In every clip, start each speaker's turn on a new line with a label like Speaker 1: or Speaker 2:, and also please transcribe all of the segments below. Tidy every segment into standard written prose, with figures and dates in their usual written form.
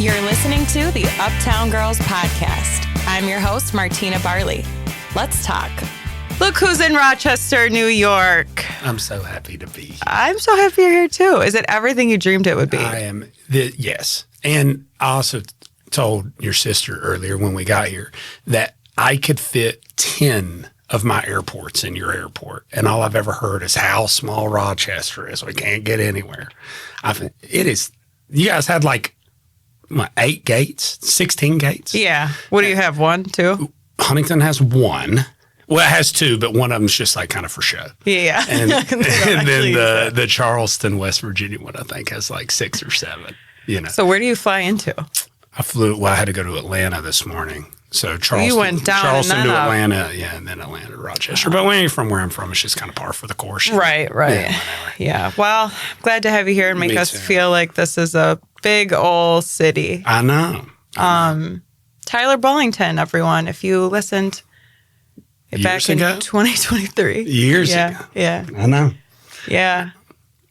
Speaker 1: You're listening to the Uptown Girls Podcast. I'm your host, Martina Barley. Let's talk. Look who's in Rochester, New York.
Speaker 2: I'm so happy to be here.
Speaker 1: I'm so happy you're here too. Is it everything you dreamed it would be?
Speaker 2: I am. Yes. And I also told your sister earlier when we got here that I could fit 10 of my airports in your airport. And all I've ever heard is how small Rochester is. We can't get anywhere. It is. You guys had like, 8 gates, 16 gates?
Speaker 1: Yeah. What do you have? 1, 2?
Speaker 2: Huntington has 1. Well, it has 2, but one of them's just like kind of for show.
Speaker 1: Yeah.
Speaker 2: And then the Charleston, West Virginia one, I think, has like 6 or 7, you know.
Speaker 1: So where do you fly into?
Speaker 2: I had to go to Atlanta this morning. So Charleston,
Speaker 1: you went down
Speaker 2: Charleston
Speaker 1: and
Speaker 2: to
Speaker 1: then
Speaker 2: Atlanta, and then Atlanta to Rochester. But when you're from where I'm from, it's just kind of par for the course.
Speaker 1: Right. Yeah. Well, glad to have you here and make us feel like this is a big old city.
Speaker 2: I know.
Speaker 1: Tyler Bullington, everyone, if you listened back in 2023.
Speaker 2: Years ago.
Speaker 1: Yeah.
Speaker 2: I know.
Speaker 1: Yeah.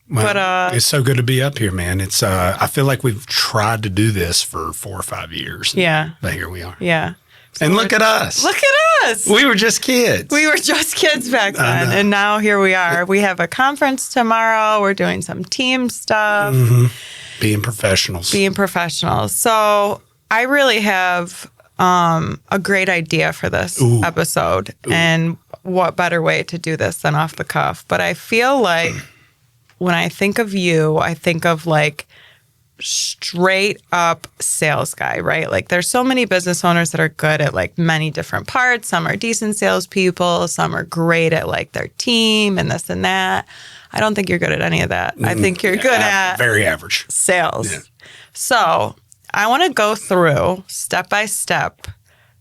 Speaker 2: Well,
Speaker 1: but
Speaker 2: it's so good to be up here, man. It's I feel like we've tried to do this for 4 or 5 years.
Speaker 1: Yeah.
Speaker 2: But here we are.
Speaker 1: Yeah. So
Speaker 2: and look at us.
Speaker 1: Look at us.
Speaker 2: We were just kids.
Speaker 1: We were just kids back then. And now here we are. We have a conference tomorrow. We're doing some team stuff.
Speaker 2: Mm-hmm. Being professionals. So I really have a great idea for this episode. And what better way to do this than off the cuff? But I feel like when I think of you, I think of like straight up sales guy, right? Like there's so many business owners that are good at like many different parts. Some are decent salespeople. Some are great at like their team and this and that. I don't think you're good at any of that. I think you're good at very average
Speaker 1: sales.
Speaker 2: Yeah.
Speaker 1: So I want to go through step by step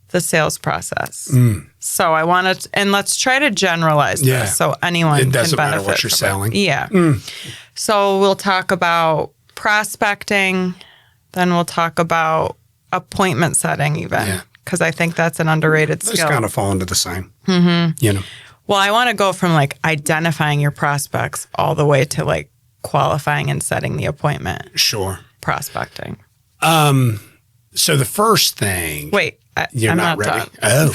Speaker 1: the sales process. So I want to, and let's try to generalize this so anyone can benefit.
Speaker 2: It doesn't matter what you're selling.
Speaker 1: Yeah. So we'll talk about prospecting, then we'll talk about appointment setting even, because I think that's an underrated skill.
Speaker 2: Those kind of fall into the same, you know.
Speaker 1: Well, I want to go from like identifying your prospects all the way to like qualifying and setting the appointment.
Speaker 2: Sure.
Speaker 1: Prospecting.
Speaker 2: So the first thing.
Speaker 1: Wait,
Speaker 2: you're
Speaker 1: I'm
Speaker 2: not
Speaker 1: not
Speaker 2: ready.
Speaker 1: done.
Speaker 2: Oh,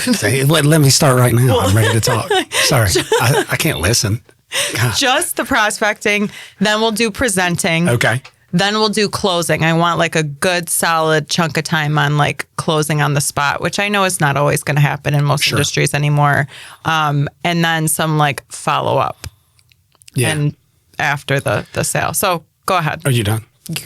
Speaker 2: let me start right now. I'm ready to talk. Sorry, I can't listen. God.
Speaker 1: Just the prospecting. Then we'll do presenting.
Speaker 2: Okay.
Speaker 1: Then we'll do closing. I want like a good solid chunk of time on like closing on the spot, which I know is not always going to happen in most industries anymore. And then some like follow up. Yeah. And after the sale. So go ahead.
Speaker 2: Are you done?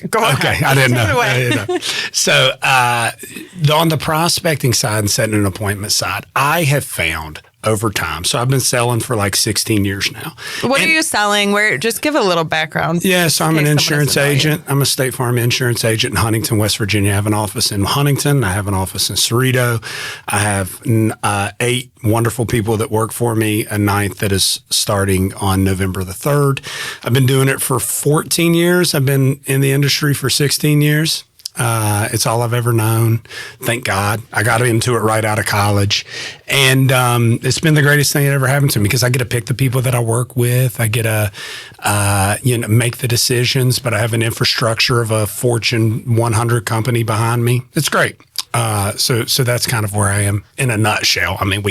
Speaker 1: Go ahead.
Speaker 2: Okay, I didn't know. So on the prospecting side and setting an appointment side, I have found over time. So I've been selling for like 16 years now.
Speaker 1: What are you selling? Where? Just give a little background.
Speaker 2: Yeah, so I'm an insurance agent. I'm a State Farm insurance agent in Huntington, West Virginia. I have an office in Huntington. I have an office in Cerrito. I have 8 wonderful people that work for me, a 9th that is starting on November the 3rd. I've been doing it for 14 years. I've been in the industry for 16 years. It's all I've ever known. Thank God. I got into it right out of college. And it's been the greatest thing that ever happened to me because I get to pick the people that I work with. I get to make the decisions, but I have an infrastructure of a Fortune 100 company behind me. It's great. So that's kind of where I am in a nutshell. I mean,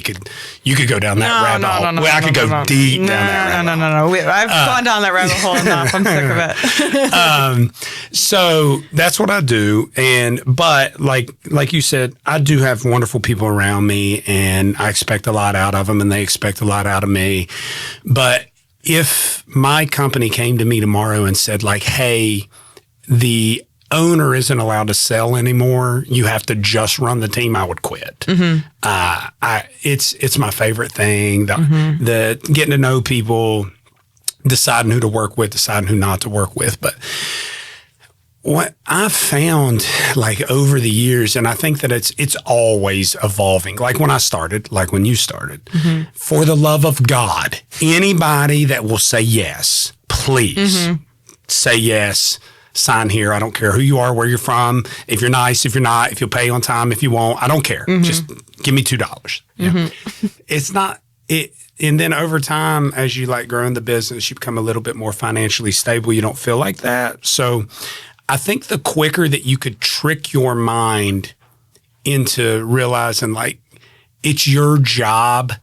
Speaker 2: you could go down that rabbit hole. Well, I could go deep down that rabbit hole.
Speaker 1: No. I've gone down that rabbit hole enough. I'm sick of it.
Speaker 2: So that's what I do. But like you said, I do have wonderful people around me and I expect a lot out of them and they expect a lot out of me. But if my company came to me tomorrow and said like, hey, the owner isn't allowed to sell anymore, you have to just run the team, I would quit. It's my favorite thing, the getting to know people, deciding who to work with, deciding who not to work with. But what I've found like over the years, and I think that it's always evolving, like when I started, like when you started, for the love of God, anybody that will say yes, please say yes. Sign here. I don't care who you are, where you're from. If you're nice, if you're not, if you'll pay on time, if you won't, I don't care. Just give me $2. Yeah. It's not it. And then over time, as you like grow in the business, you become a little bit more financially stable. You don't feel like that. So I think the quicker that you could trick your mind into realizing like it's your job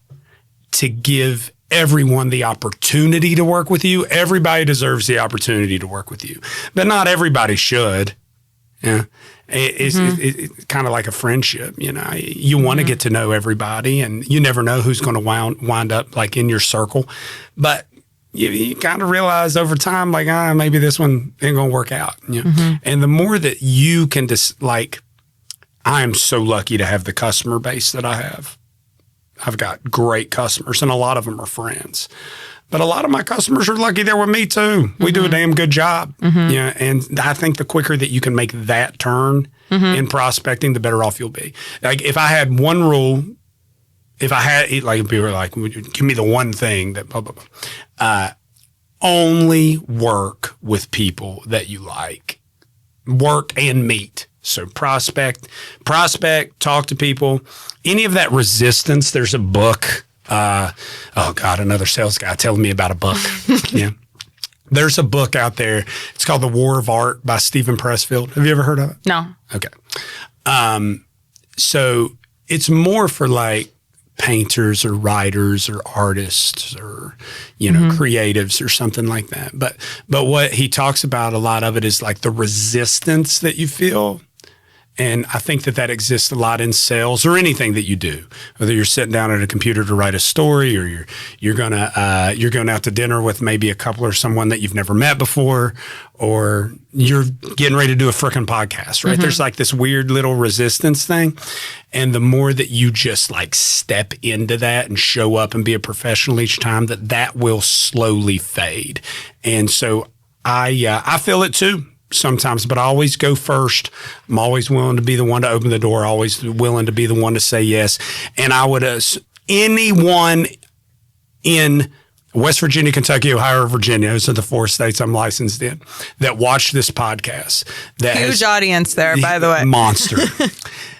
Speaker 2: to give everyone the opportunity to work with you. Everybody deserves the opportunity to work with you, but not everybody should. Yeah. It's kind of like a friendship, you know. You want to get to know everybody, and you never know who's going to wind up like in your circle. But you kind of realize over time, like, maybe this one ain't going to work out. You know? And the more that you can just like, I am so lucky to have the customer base that I have. I've got great customers, and a lot of them are friends. But a lot of my customers are lucky they're with me too. We do a damn good job. Yeah, and I think the quicker that you can make that turn in prospecting, the better off you'll be. Like if I had one rule, if I had like people were like, give me the one thing that blah blah blah. Only work with people that you like. Work and meet. So prospect, talk to people. Any of that resistance, there's a book. Oh God, another sales guy telling me about a book. Yeah. There's a book out there. It's called The War of Art by Stephen Pressfield. Have you ever heard of it?
Speaker 1: No.
Speaker 2: Okay. So it's more for like painters or writers or artists or, you know, creatives or something like that. But what he talks about, a lot of it is like the resistance that you feel. And I think that exists a lot in sales or anything that you do, whether you're sitting down at a computer to write a story, or you're going out to dinner with maybe a couple or someone that you've never met before, or you're getting ready to do a frickin' podcast, right? There's like this weird little resistance thing. And the more that you just like step into that and show up and be a professional each time, that will slowly fade. And so I feel it too. Sometimes, but I always go first. I'm always willing to be the one to open the door, always willing to be the one to say yes. And I would, anyone in West Virginia, Kentucky, Ohio, or Virginia, those are the 4 states I'm licensed in, that watch this podcast. That
Speaker 1: huge audience there, by the way.
Speaker 2: Monster.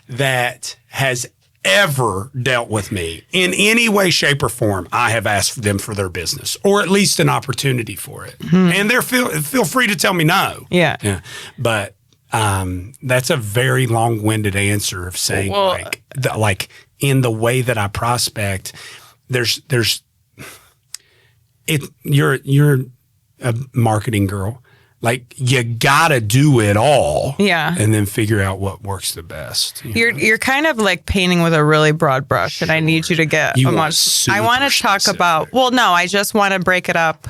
Speaker 2: That has ever dealt with me in any way, shape, or form, I have asked them for their business, or at least an opportunity for it. And they're feel free to tell me no.
Speaker 1: Yeah.
Speaker 2: But that's a very long-winded answer of saying like in the way that I prospect, you're a marketing girl. Like you gotta do it all, and then figure out what works the best.
Speaker 1: You're kind of like painting with a really broad brush, and I need you to get
Speaker 2: I
Speaker 1: want to talk about. Well, no, I just want to break it up.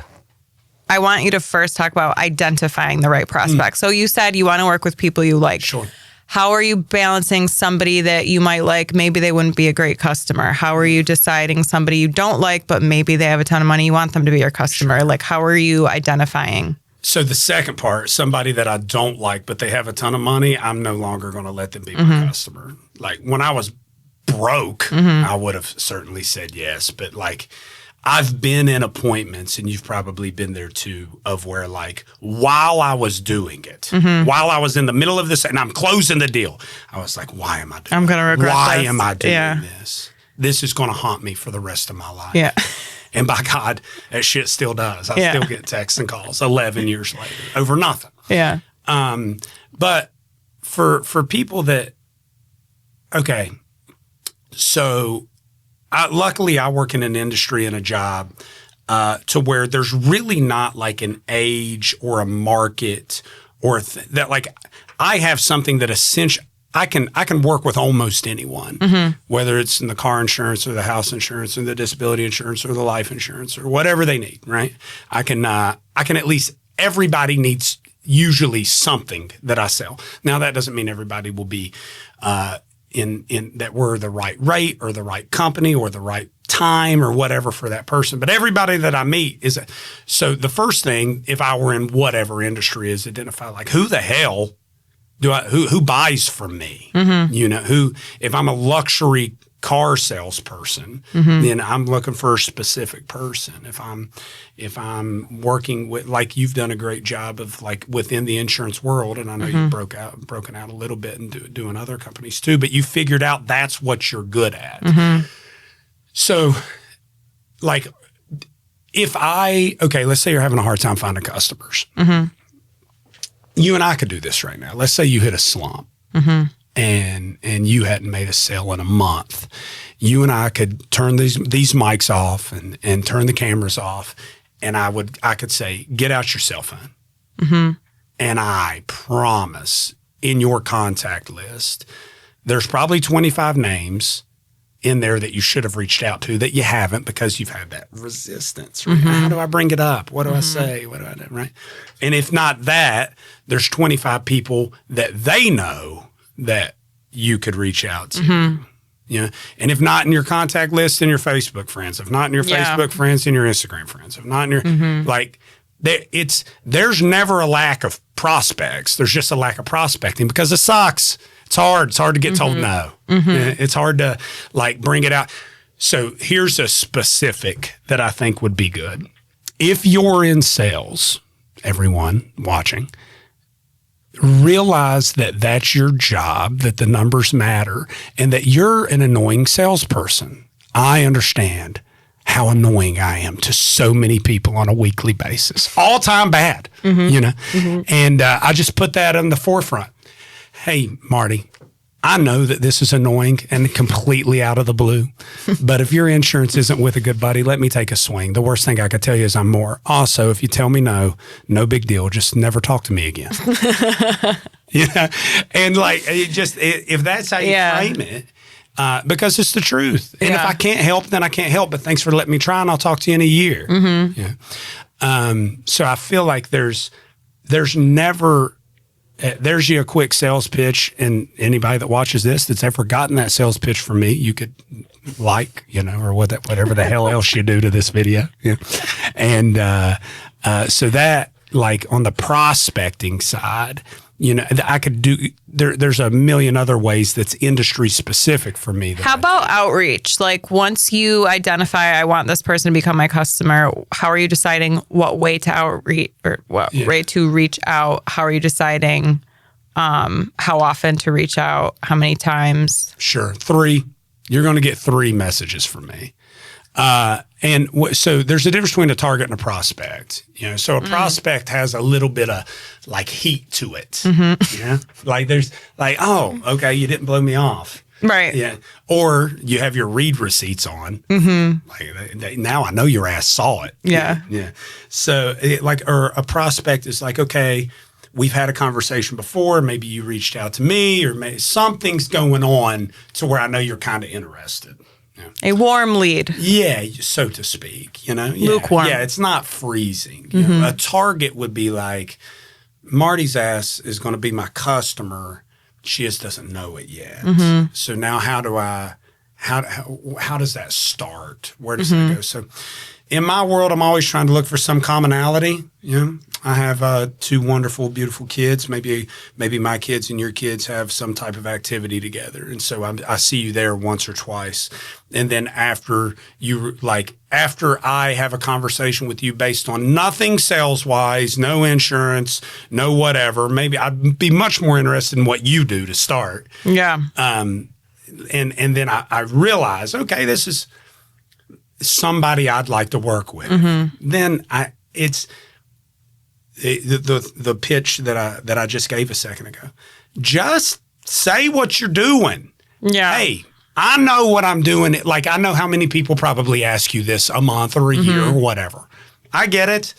Speaker 1: I want you to first talk about identifying the right prospect. So you said you want to work with people you like.
Speaker 2: Sure.
Speaker 1: How are you balancing somebody that you might like? Maybe they wouldn't be a great customer. How are you deciding somebody you don't like, but maybe they have a ton of money? You want them to be your customer. Like, how are you identifying?
Speaker 2: So the second part, somebody that I don't like, but they have a ton of money, I'm no longer going to let them be my customer. Like when I was broke, I would have certainly said yes. But like I've been in appointments, and you've probably been there too, of where like while I was doing it, while I was in the middle of this and I'm closing the deal, I was like, why am I doing this?
Speaker 1: I'm going to regret
Speaker 2: Why
Speaker 1: this.
Speaker 2: am I doing this? This is going to haunt me for the rest of my life.
Speaker 1: Yeah.
Speaker 2: And by God, that shit still does. I still get texts and calls 11 years later over nothing.
Speaker 1: Yeah.
Speaker 2: But for people that, okay, so luckily I work in an industry and a job to where there's really not like an age or a market or that like I have something that essentially I can work with almost anyone, whether it's in the car insurance or the house insurance or the disability insurance or the life insurance or whatever they need, right? I can at least, everybody needs usually something that I sell. Now that doesn't mean everybody will be in that we're the right rate or the right company or the right time or whatever for that person. But everybody that I meet is so the first thing, if I were in whatever industry, is identify like who the hell who buys from me? You know, who, if I'm a luxury car salesperson, then I'm looking for a specific person. If I'm working with, like you've done a great job of like within the insurance world, and I know you've broken out a little bit and doing other companies too, but you figured out that's what you're good at. So like let's say you're having a hard time finding customers. you and I could do this right now. Let's say you hit a slump and you hadn't made a sale in a month. You and I could turn these mics off and turn the cameras off, and I could say, get out your cell phone. And I promise in your contact list, there's probably 25 names in there that you should have reached out to that you haven't because you've had that resistance. Right? How do I bring it up? What do I say? What do I do? Right? And if not that, there's 25 people that they know that you could reach out to. Yeah. And if not in your contact list, in your Facebook friends, if not in your Facebook friends, in your Instagram friends, if not in your like there's never a lack of prospects. There's just a lack of prospecting because it sucks. It's hard. It's hard to get told no. It's hard to like bring it out. So here's a specific that I think would be good. If you're in sales, everyone watching, realize that that's your job, that the numbers matter, and that you're an annoying salesperson. I understand how annoying I am to so many people on a weekly basis. All time bad, you know? And I just put that in the forefront. Hey, Marty, I know that this is annoying and completely out of the blue, but if your insurance isn't with a good buddy, let me take a swing. The worst thing I could tell you is I'm more. Also, if you tell me no big deal. Just never talk to me again. Yeah. And like, if that's how you frame it, because it's the truth. And if I can't help, then I can't help. But thanks for letting me try, and I'll talk to you in a year. Yeah. So I feel like there's never there's you a quick sales pitch, and anybody that watches this that's ever gotten that sales pitch from me, you could or whatever the hell else you do to this video. Yeah. And so that like on the prospecting side, I could do, there's a million other ways that's industry specific for me.
Speaker 1: How about outreach? Like once you identify, I want this person to become my customer, how are you deciding what way to outreach or what way to reach out? How are you deciding how often to reach out? How many times?
Speaker 2: Sure. 3. You're going to get 3 messages from me. So there's a difference between a target and a prospect, so a prospect has a little bit of like heat to it. Like there's like, oh, okay. You didn't blow me off.
Speaker 1: Right.
Speaker 2: Yeah. Or you have your read receipts on. Like now I know your ass saw it.
Speaker 1: Yeah.
Speaker 2: Yeah. So or a prospect is like, okay, we've had a conversation before. Maybe you reached out to me, or maybe something's going on to where I know you're kind of interested.
Speaker 1: A warm lead.
Speaker 2: Yeah, so to speak, Yeah.
Speaker 1: Lukewarm.
Speaker 2: Yeah, it's not freezing. A target would be like, Marty's ass is going to be my customer. She just doesn't know it yet. So now how does that start? Where does that go? So in my world, I'm always trying to look for some commonality. I have 2 wonderful, beautiful kids. Maybe my kids and your kids have some type of activity together. And so I see you there once or twice. And then after I have a conversation with you based on nothing sales-wise, no insurance, no whatever, maybe I'd be much more interested in what you do to start.
Speaker 1: Yeah.
Speaker 2: And then I realize, okay, this is somebody I'd like to work with. Then it's the pitch that I just gave a second ago. Just say what you're doing.
Speaker 1: Yeah.
Speaker 2: Hey, I know what I'm doing. Like I know how many people probably ask you this a month or a year or whatever. I get it,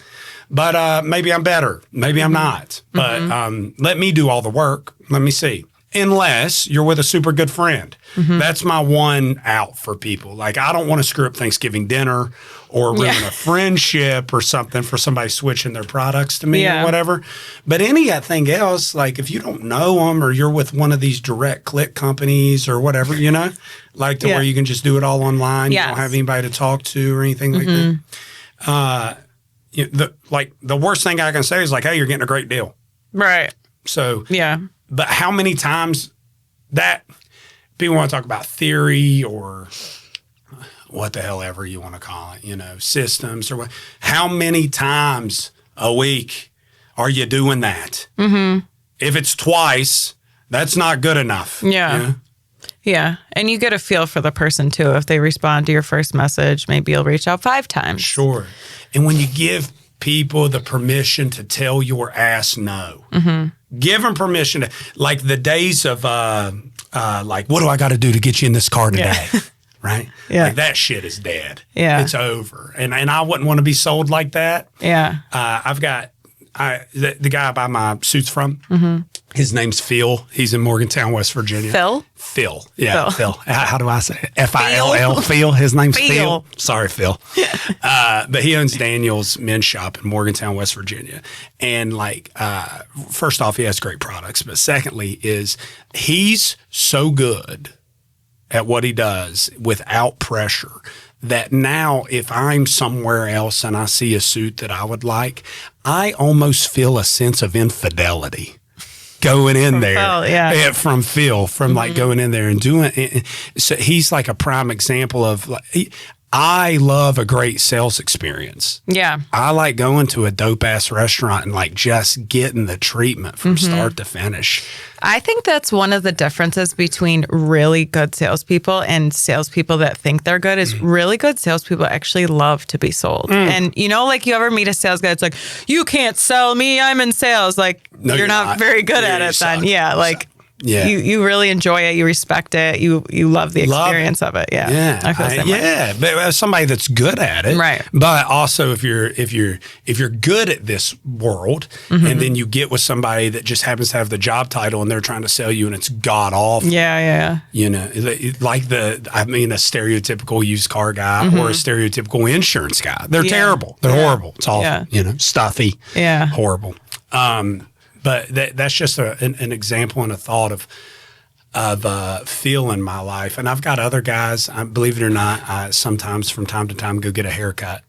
Speaker 2: but maybe I'm better. Maybe I'm not. But let me do all the work. Let me see. Unless you're with a super good friend. That's my one out for people. Like, I don't want to screw up Thanksgiving dinner or ruin a friendship or something for somebody switching their products to me or whatever. But anything else, like if you don't know them or you're with one of these direct click companies or whatever, like to where you can just do it all online. You don't have anybody to talk to or anything like that. The worst thing I can say is like, hey, you're getting a great deal.
Speaker 1: Right.
Speaker 2: So, but how many times that people want to talk about theory or what the hell ever you want to call it, systems or what, how many times a week are you doing that? If it's twice, that's not good enough.
Speaker 1: Yeah. And you get a feel for the person too. If they respond to your first message, maybe you'll reach out 5 times.
Speaker 2: Sure. And when you give people the permission to tell your ass no. Give them permission to, like the days of like, what do I got to do to get you in this car today? Right?
Speaker 1: Yeah.
Speaker 2: Like that shit is dead.
Speaker 1: Yeah.
Speaker 2: It's over. And I wouldn't want to be sold like that.
Speaker 1: Yeah.
Speaker 2: I've got the guy I buy my suits from. His name's Phil. He's in Morgantown, West Virginia.
Speaker 1: Phil.
Speaker 2: Yeah, Phil. How do I say it? F-I-L-L. Phil. His name's Phil. Sorry, Phil. But he owns Daniel's Men's Shop in Morgantown, West Virginia. And like, first off, he has great products. But secondly is he's so good at what he does without pressure that now if I'm somewhere else and I see a suit that I would like, I almost feel a sense of infidelity going in there from Phil, from like going in there and doing it. So he's like a prime example of like, I love a great sales experience.
Speaker 1: Yeah.
Speaker 2: I like going to a dope ass restaurant and like just getting the treatment from start to finish.
Speaker 1: I think that's one of the differences between really good salespeople and salespeople that think they're good is really good salespeople actually love to be sold. And you know, like you ever meet a sales guy, it's like, you can't sell me, I'm in sales. Like, no, you're not very good at it then. Yeah, like you really enjoy it, you respect it, you love the experience of it. Yeah. I feel the same way.
Speaker 2: But as somebody that's good at it.
Speaker 1: Right.
Speaker 2: But also if you're good at this world and then you get with somebody that just happens to have the job title and they're trying to sell you and it's god awful.
Speaker 1: Yeah.
Speaker 2: You know, like a stereotypical used car guy or a stereotypical insurance guy. They're terrible. They're horrible. It's awful. You know, stuffy. Yeah. Horrible. But that's just an example and a thought of feel in my life. And I've got other guys, believe it or not, I sometimes from time to time go get a haircut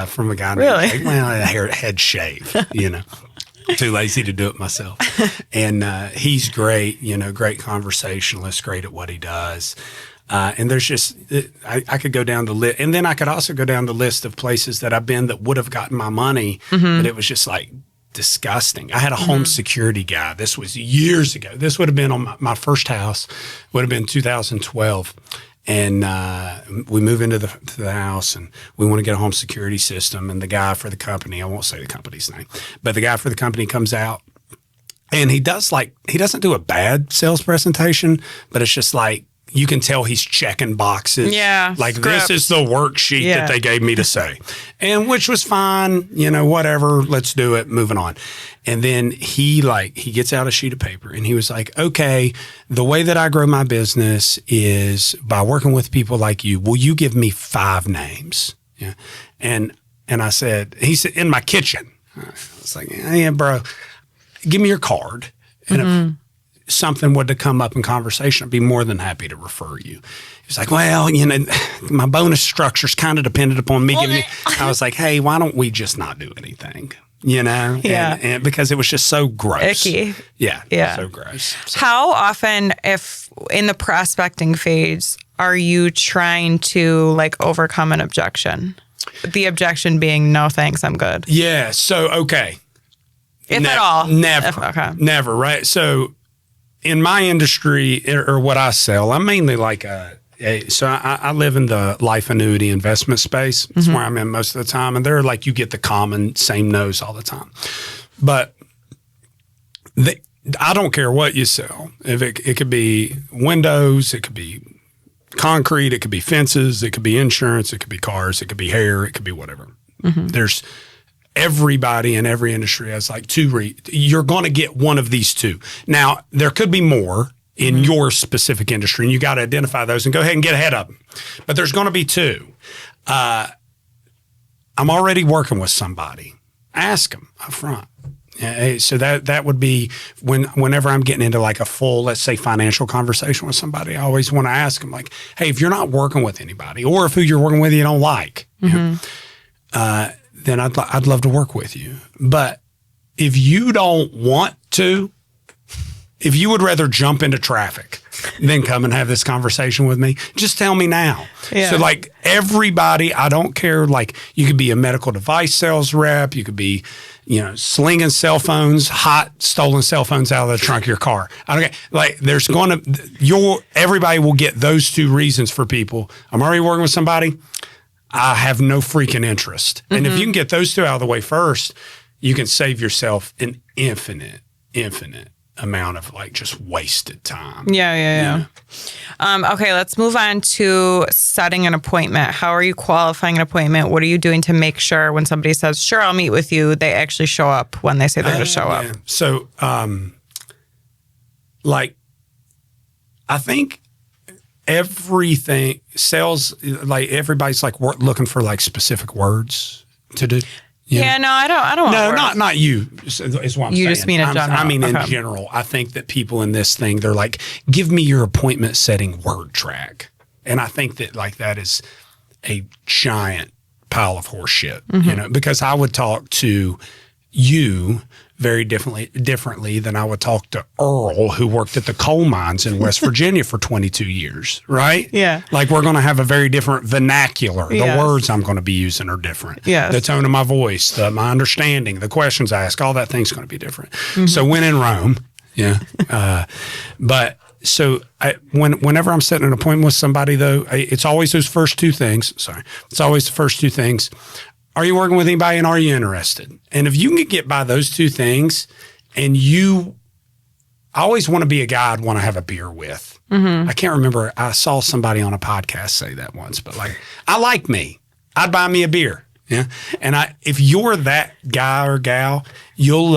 Speaker 2: from a guy.
Speaker 1: Really?
Speaker 2: A head shave, you know. Too lazy to do it myself. And he's great, you know, great conversationalist, great at what he does. And there's just, I could go down the list. And then I could also go down the list of places that I've been that would have gotten my money, but it was just like, disgusting. I had a home security guy. This was years ago. This would have been on my first house, would have been 2012. And we move into the house and we want to get a home security system. And the guy for the company, I won't say the company's name, but the guy for the company comes out and he doesn't do a bad sales presentation, but it's just like, you can tell he's checking boxes. Yeah. Like scripts. This is the worksheet that they gave me to say. And which was fine, you know, whatever, let's do it, moving on. And then he gets out a sheet of paper and he was like, okay, the way that I grow my business is by working with people like you. Will you give me 5 names? Yeah. And I said, he said, in my kitchen. I was like, yeah, bro, give me your card. And if something would to come up in conversation, I'd be more than happy to refer you. He was like, well, you know, my bonus structure's kind of dependent upon me giving you. I was like, hey, why don't we just not do anything? You know? Yeah. And because it was just so gross.
Speaker 1: Icky.
Speaker 2: Yeah. So gross. So.
Speaker 1: How often, if in the prospecting phase, are you trying to like overcome an objection? The objection being, no thanks, I'm good.
Speaker 2: Yeah. So, okay.
Speaker 1: If at all.
Speaker 2: Never. Never, right? So, in my industry or what I sell, I'm mainly like I live in the life annuity investment space. That's where I'm in most of the time. And they're like, you get the common same no's all the time. But I don't care what you sell. If it could be windows, it could be concrete, it could be fences, it could be insurance, it could be cars, it could be hair, it could be whatever. There's everybody in every industry has like 2 you're going to get one of these 2. Now, there could be more in your specific industry, and you got to identify those and go ahead and get ahead of them. But there's going to be 2. I'm already working with somebody. Ask them up front. So that would be whenever I'm getting into like a full, let's say, financial conversation with somebody, I always want to ask them like, hey, if you're not working with anybody or if who you're working with you don't like, you know, then I'd love to work with you. But if you don't want to, if you would rather jump into traffic than come and have this conversation with me, just tell me now. Yeah. So like everybody, I don't care, like you could be a medical device sales rep, you could be, you know, slinging cell phones, hot stolen cell phones out of the trunk of your car. I don't care. Like there's going to, everybody will get those 2 reasons for people. I'm already working with somebody. I have no freaking interest. And if you can get those two out of the way first, you can save yourself an infinite amount of like just wasted time.
Speaker 1: Yeah. Okay, let's move on to setting an appointment. How are you qualifying an appointment? What are you doing to make sure when somebody says, sure, I'll meet with you, they actually show up when they say they're going to show up?
Speaker 2: So, like, I think everything sales, like everybody's like looking for like specific words to do.
Speaker 1: Yeah, no, I don't.
Speaker 2: No, not you. Is what I'm saying.
Speaker 1: You just mean in general.
Speaker 2: I mean in general. I think that people in this thing, they're like, give me your appointment setting word track, and I think that like that is a giant pile of horse shit. You know, because I would talk to you very differently than I would talk to Earl, who worked at the coal mines in West Virginia for 22 years, right?
Speaker 1: Yeah.
Speaker 2: Like we're going to have a very different vernacular. The words I'm going to be using are different.
Speaker 1: Yes.
Speaker 2: The tone of my voice, my understanding, the questions I ask, all that thing's going to be different. So when in Rome, but so whenever I'm setting an appointment with somebody, though, it's always those first two things. It's always the first two things. Are you working with anybody and are you interested? And if you can get by those two things and I always want to be a guy I'd want to have a beer with. I can't remember. I saw somebody on a podcast say that once, but like, I like me. I'd buy me a beer. Yeah. And if you're that guy or gal, you'll,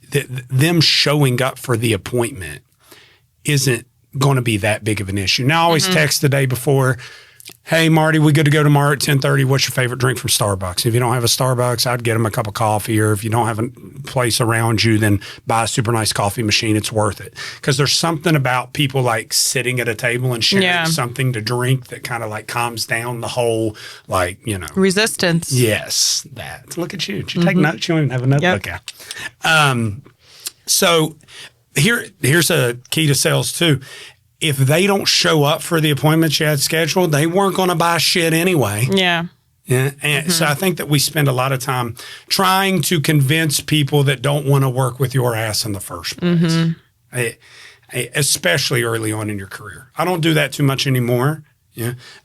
Speaker 2: them showing up for the appointment isn't going to be that big of an issue. Now I always text the day before, hey, Marty, we good to go tomorrow at 10:30. What's your favorite drink from Starbucks? If you don't have a Starbucks, I'd get them a cup of coffee. Or if you don't have a place around you, then buy a super nice coffee machine. It's worth it. Because there's something about people like sitting at a table and sharing something to drink that kind of like calms down the whole, like, you know.
Speaker 1: Resistance.
Speaker 2: Yes, that. Look at you. Did you take notes? You don't even have a notebook out. So here's a key to sales too. If they don't show up for the appointments you had scheduled, they weren't going to buy shit anyway. Yeah. And so I think that we spend a lot of time trying to convince people that don't want to work with your ass in the first place, especially early on in your career. I don't do that too much anymore.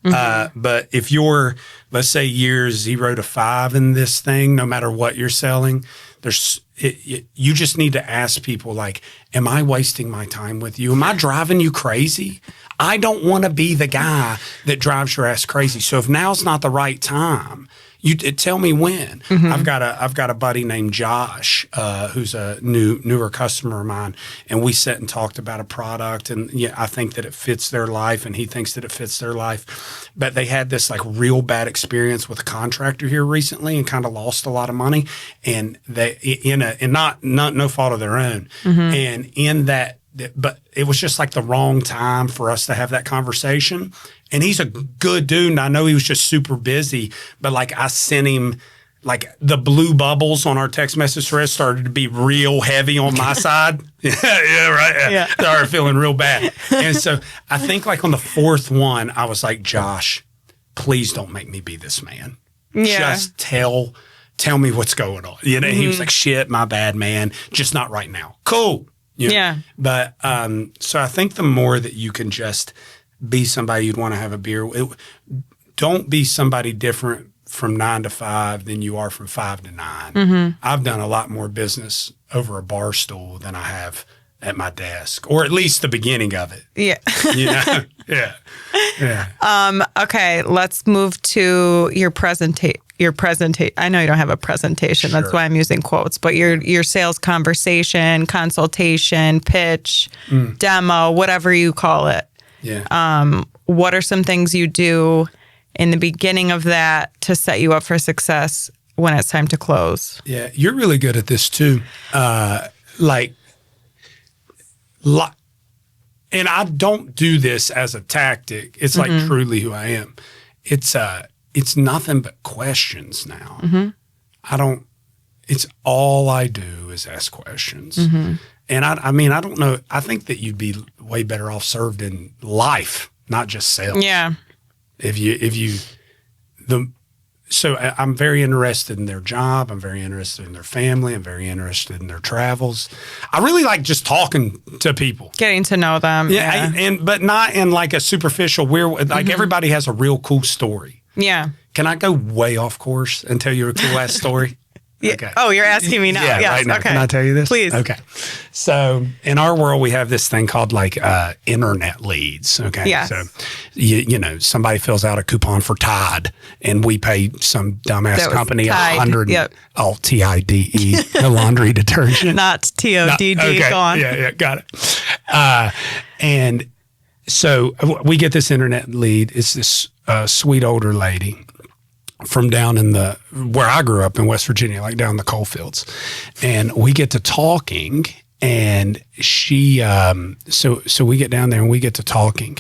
Speaker 2: But if you're, let's say, years 0 to 5 in this thing, no matter what you're selling, you just need to ask people like, am I wasting my time with you? Am I driving you crazy? I don't want to be the guy that drives your ass crazy. So if now's not the right time, you tell me when. I've got a buddy named Josh, who's a newer customer of mine, and we sat and talked about a product, and I think that it fits their life, and he thinks that it fits their life. But they had this like real bad experience with a contractor here recently, and kind of lost a lot of money, and no fault of their own, and in that. But it was just like the wrong time for us to have that conversation. And he's a good dude. And I know he was just super busy, but like I sent him like the blue bubbles on our text message thread started to be real heavy on my side. I started feeling real bad. And so I think like on the fourth one, I was like, Josh, please don't make me be this man. Just tell me what's going on. You know, he was like, shit, my bad, man. Just not right now. Cool. But so I think the more that you can just be somebody you'd want to have a beer with, don't be somebody different from 9 to 5 than you are from 5 to 9. I've done a lot more business over a bar stool than I have at my desk, or at least the beginning of it.
Speaker 1: Okay, let's move to your presentation. I know you don't have a presentation. Sure. That's why I'm using quotes. But your sales conversation, consultation, pitch, demo, whatever you call it. What are some things you do in the beginning of that to set you up for success when it's time to close?
Speaker 2: Yeah, you're really good at this too. And I don't do this as a tactic. It's like truly who I am. It's nothing but questions now. It's all I do is ask questions. And I mean, I don't know. I think that you'd be way better off served in life, not just sales. So I'm very interested in their job. I'm very interested in their family. I'm very interested in their travels. I really like just talking to people.
Speaker 1: Getting to know them.
Speaker 2: But not in like a superficial weird, like everybody has a real cool story.
Speaker 1: Yeah.
Speaker 2: Can I go way off course and tell you a cool ass story?
Speaker 1: Yeah. Okay. Oh, you're asking me now.
Speaker 2: Yeah,
Speaker 1: yes.
Speaker 2: right now.
Speaker 1: Okay.
Speaker 2: Can I tell you this?
Speaker 1: Please.
Speaker 2: Okay. So in our world, we have this thing called like internet leads. Okay.
Speaker 1: Yes.
Speaker 2: So, you know, somebody fills out a coupon for Tide and we pay some dumbass company $100.
Speaker 1: Yep.
Speaker 2: Oh, TIDE, the laundry detergent.
Speaker 1: Not TODD.
Speaker 2: Okay.
Speaker 1: Go on.
Speaker 2: Yeah, got it. And so we get this internet lead. It's this sweet older lady from down in where I grew up in West Virginia, like down in the coal fields. And we get to talking and she, so we get down there and we get to talking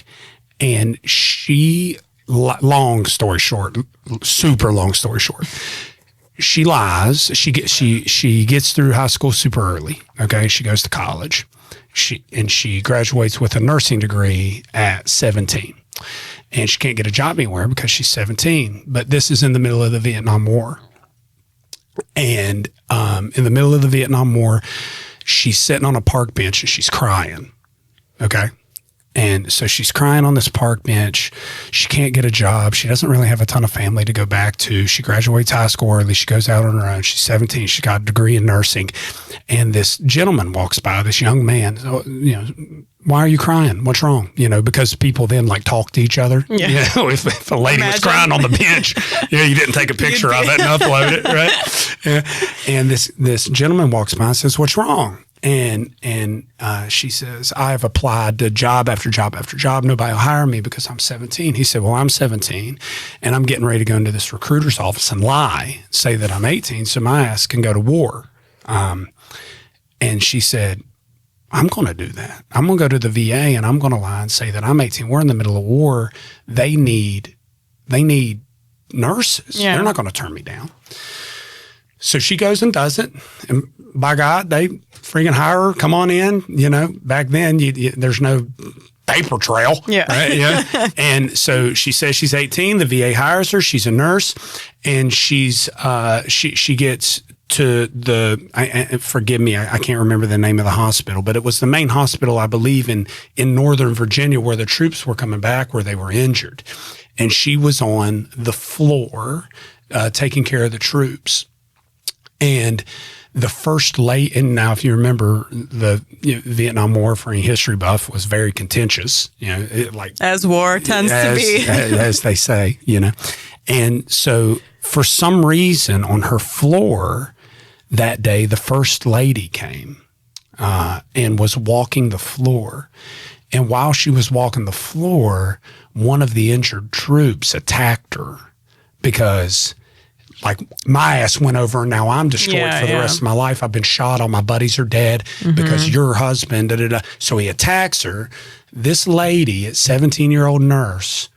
Speaker 2: and she, long story short, super long story short, she lies. She gets through high school super early. Okay. She goes to college. She graduates with a nursing degree at 17. And she can't get a job anywhere because she's 17. But this is in the middle of the Vietnam War. And in the middle of the Vietnam War, she's sitting on a park bench and she's crying. Okay. And so she's crying on this park bench. She can't get a job. She doesn't really have a ton of family to go back to. She graduates high school early. She goes out on her own. She's 17. She's got a degree in nursing. And this gentleman walks by, this young man. So, you know, why are you crying? What's wrong? You know, because people then like talk to each other. Yeah. You know, if a lady was crying on the bench, you know, you didn't take a picture of it and upload it, right? Yeah. And this gentleman walks by and says, what's wrong? And she says, I've applied to job after job after job. Nobody will hire me because I'm 17. He said, well, I'm 17 and I'm getting ready to go into this recruiter's office and lie, say that I'm 18 so my ass can go to war. And she said, I'm going to do that. I'm going to go to the VA and I'm going to lie and say that I'm 18. We're in the middle of war. They need nurses. Yeah. They're not going to turn me down. So she goes and does it. And by God, they freaking hire her. Come on in. You know, back then, there's no paper trail. Yeah. Right? Yeah. And so she says she's 18. The VA hires her. She's a nurse. And she gets to forgive me, I can't remember the name of the hospital, but it was the main hospital, I believe, in Northern Virginia where the troops were coming back, where they were injured. And she was on the floor taking care of the troops. And the first and now if you remember, the Vietnam War for any history buff was very contentious, you know,
Speaker 1: as war tends to be,
Speaker 2: as they say, you know. And so for some reason on her floor that day, the first lady came and was walking the floor. And while she was walking the floor, one of the injured troops attacked her because like my ass went over and now I'm destroyed for the rest of my life. I've been shot. All my buddies are dead because your husband, da, da, da. So he attacks her. This lady, 17-year-old nurse,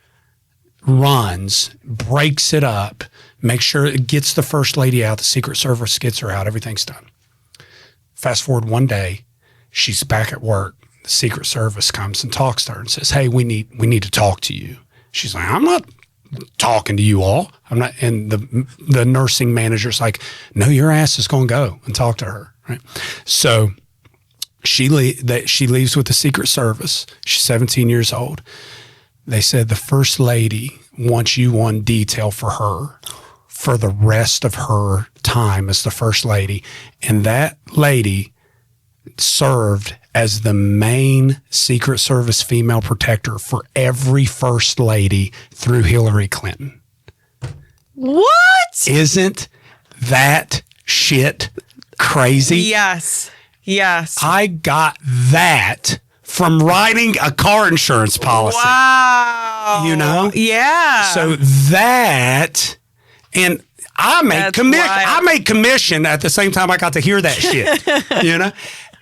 Speaker 2: runs, breaks it up, makes sure it gets the first lady out. The Secret Service gets her out. Everything's done. Fast forward one day, she's back at work. The Secret Service comes and talks to her and says, hey, we need to talk to you. She's like, I'm not talking to you all. I'm not. And the nursing manager's like, no, your ass is going to go and talk to her. Right. So she leaves with the Secret Service. She's 17 years old. They said the first lady wants you on detail for her for the rest of her time as the first lady. And that lady served as the main Secret Service female protector for every first lady through Hillary Clinton.
Speaker 1: What?
Speaker 2: Isn't that shit crazy?
Speaker 1: Yes. Yes.
Speaker 2: I got that from writing a car insurance policy.
Speaker 1: Wow.
Speaker 2: You know?
Speaker 1: Yeah.
Speaker 2: So that, and I made commission at the same time I got to hear that shit, you know?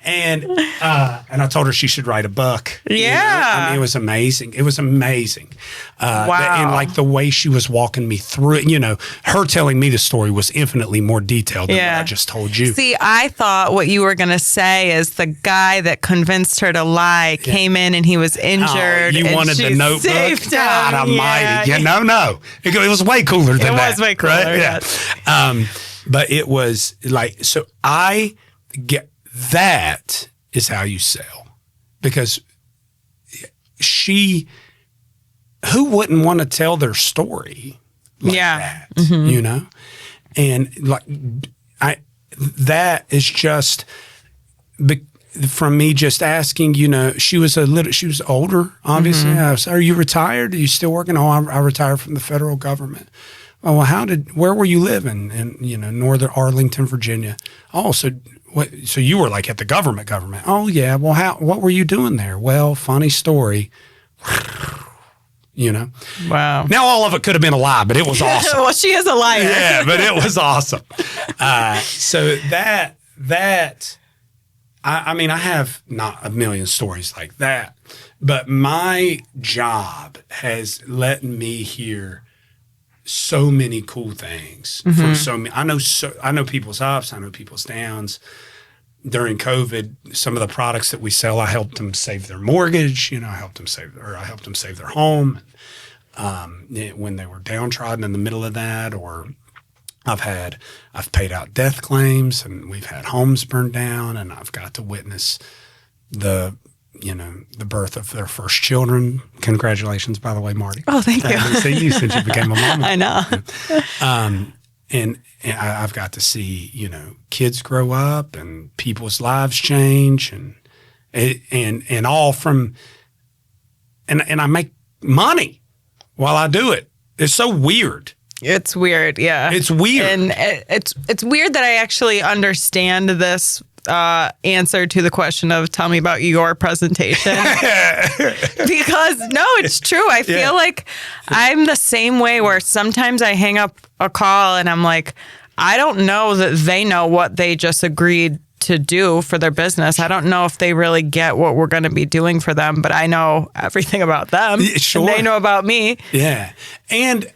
Speaker 2: And I told her she should write a book.
Speaker 1: Yeah.
Speaker 2: You know? I mean, it was amazing. It was amazing.
Speaker 1: Wow.
Speaker 2: And like the way she was walking me through it, you know, her telling me the story was infinitely more detailed than what I just told you.
Speaker 1: See, I thought what you were going to say is the guy that convinced her to lie came in and he was injured.
Speaker 2: You wanted the notebook? God almighty. Yeah, no. It was way cooler than that.
Speaker 1: It was way cooler.
Speaker 2: Right? Yeah. But it was like, so I get, that is how you sell, because who wouldn't want to tell their story like that, you know? And like, that is just from me just asking, you know, she was older, obviously. I was, are you retired? Are you still working? Oh, I retired from the federal government. Oh, well, where were you living? In, you know, northern Arlington, Virginia. Oh, so you were like at the government. Oh, yeah. Well, what were you doing there? Well, funny story. You know? Wow. Now all of it could have been a lie, but it was awesome.
Speaker 1: Well, she is a liar.
Speaker 2: Yeah, but it was awesome. So I mean, I have not a million stories like that, but my job has let me hear so many cool things from so many. I know people's ups, I know people's downs. During COVID, some of the products that we sell, I helped them save their mortgage. You know, I helped them save their home when they were downtrodden in the middle of that. Or I've paid out death claims, and we've had homes burned down, and I've got to witness the birth of their first children. Congratulations, by the way, Marty.
Speaker 1: Oh, thank you.
Speaker 2: I haven't seen you since you became a mom.
Speaker 1: I know.
Speaker 2: And I've got to see, you know, kids grow up and people's lives change, and all from, and I make money while I do it. It's so weird.
Speaker 1: It's weird, yeah.
Speaker 2: It's weird,
Speaker 1: and it's weird that I actually understand this answer to the question of tell me about your presentation. Because no, it's true. I feel like I'm the same way, where sometimes I hang up a call and I'm like, I don't know that they know what they just agreed to do for their business. I don't know if they really get what we're going to be doing for them, but I know everything about them.
Speaker 2: Sure.
Speaker 1: And they know about me.
Speaker 2: Yeah. And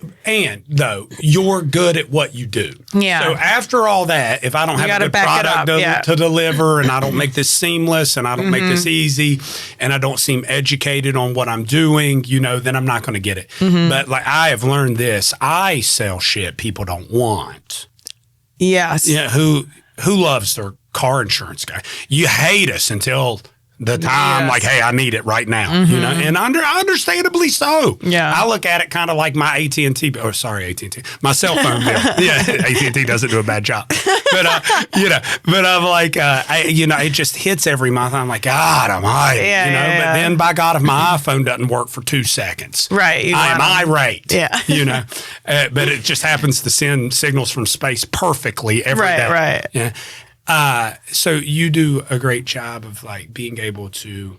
Speaker 2: though, you're good at what you do.
Speaker 1: Yeah.
Speaker 2: So after all that, if I don't have a good product to deliver, and I don't make this seamless, and I don't make this easy, and I don't seem educated on what I'm doing, you know, then I'm not going to get it. But like, I have learned this. I sell shit people don't want.
Speaker 1: Yes.
Speaker 2: Yeah. Who loves their car insurance guy? You hate us until the time, like, hey, I need it right now, you know, and understandably so.
Speaker 1: Yeah,
Speaker 2: I look at it kind of like my AT&T, my cell phone bill. Yeah, AT&T doesn't do a bad job, but you know, but I'm like, it just hits every month. I'm like, God Almighty, But then, by God, if my iPhone doesn't work for 2 seconds,
Speaker 1: right,
Speaker 2: I am irate.
Speaker 1: Yeah,
Speaker 2: you know, but it just happens to send signals from space perfectly every day.
Speaker 1: Right.
Speaker 2: Yeah. So you do a great job of like being able to,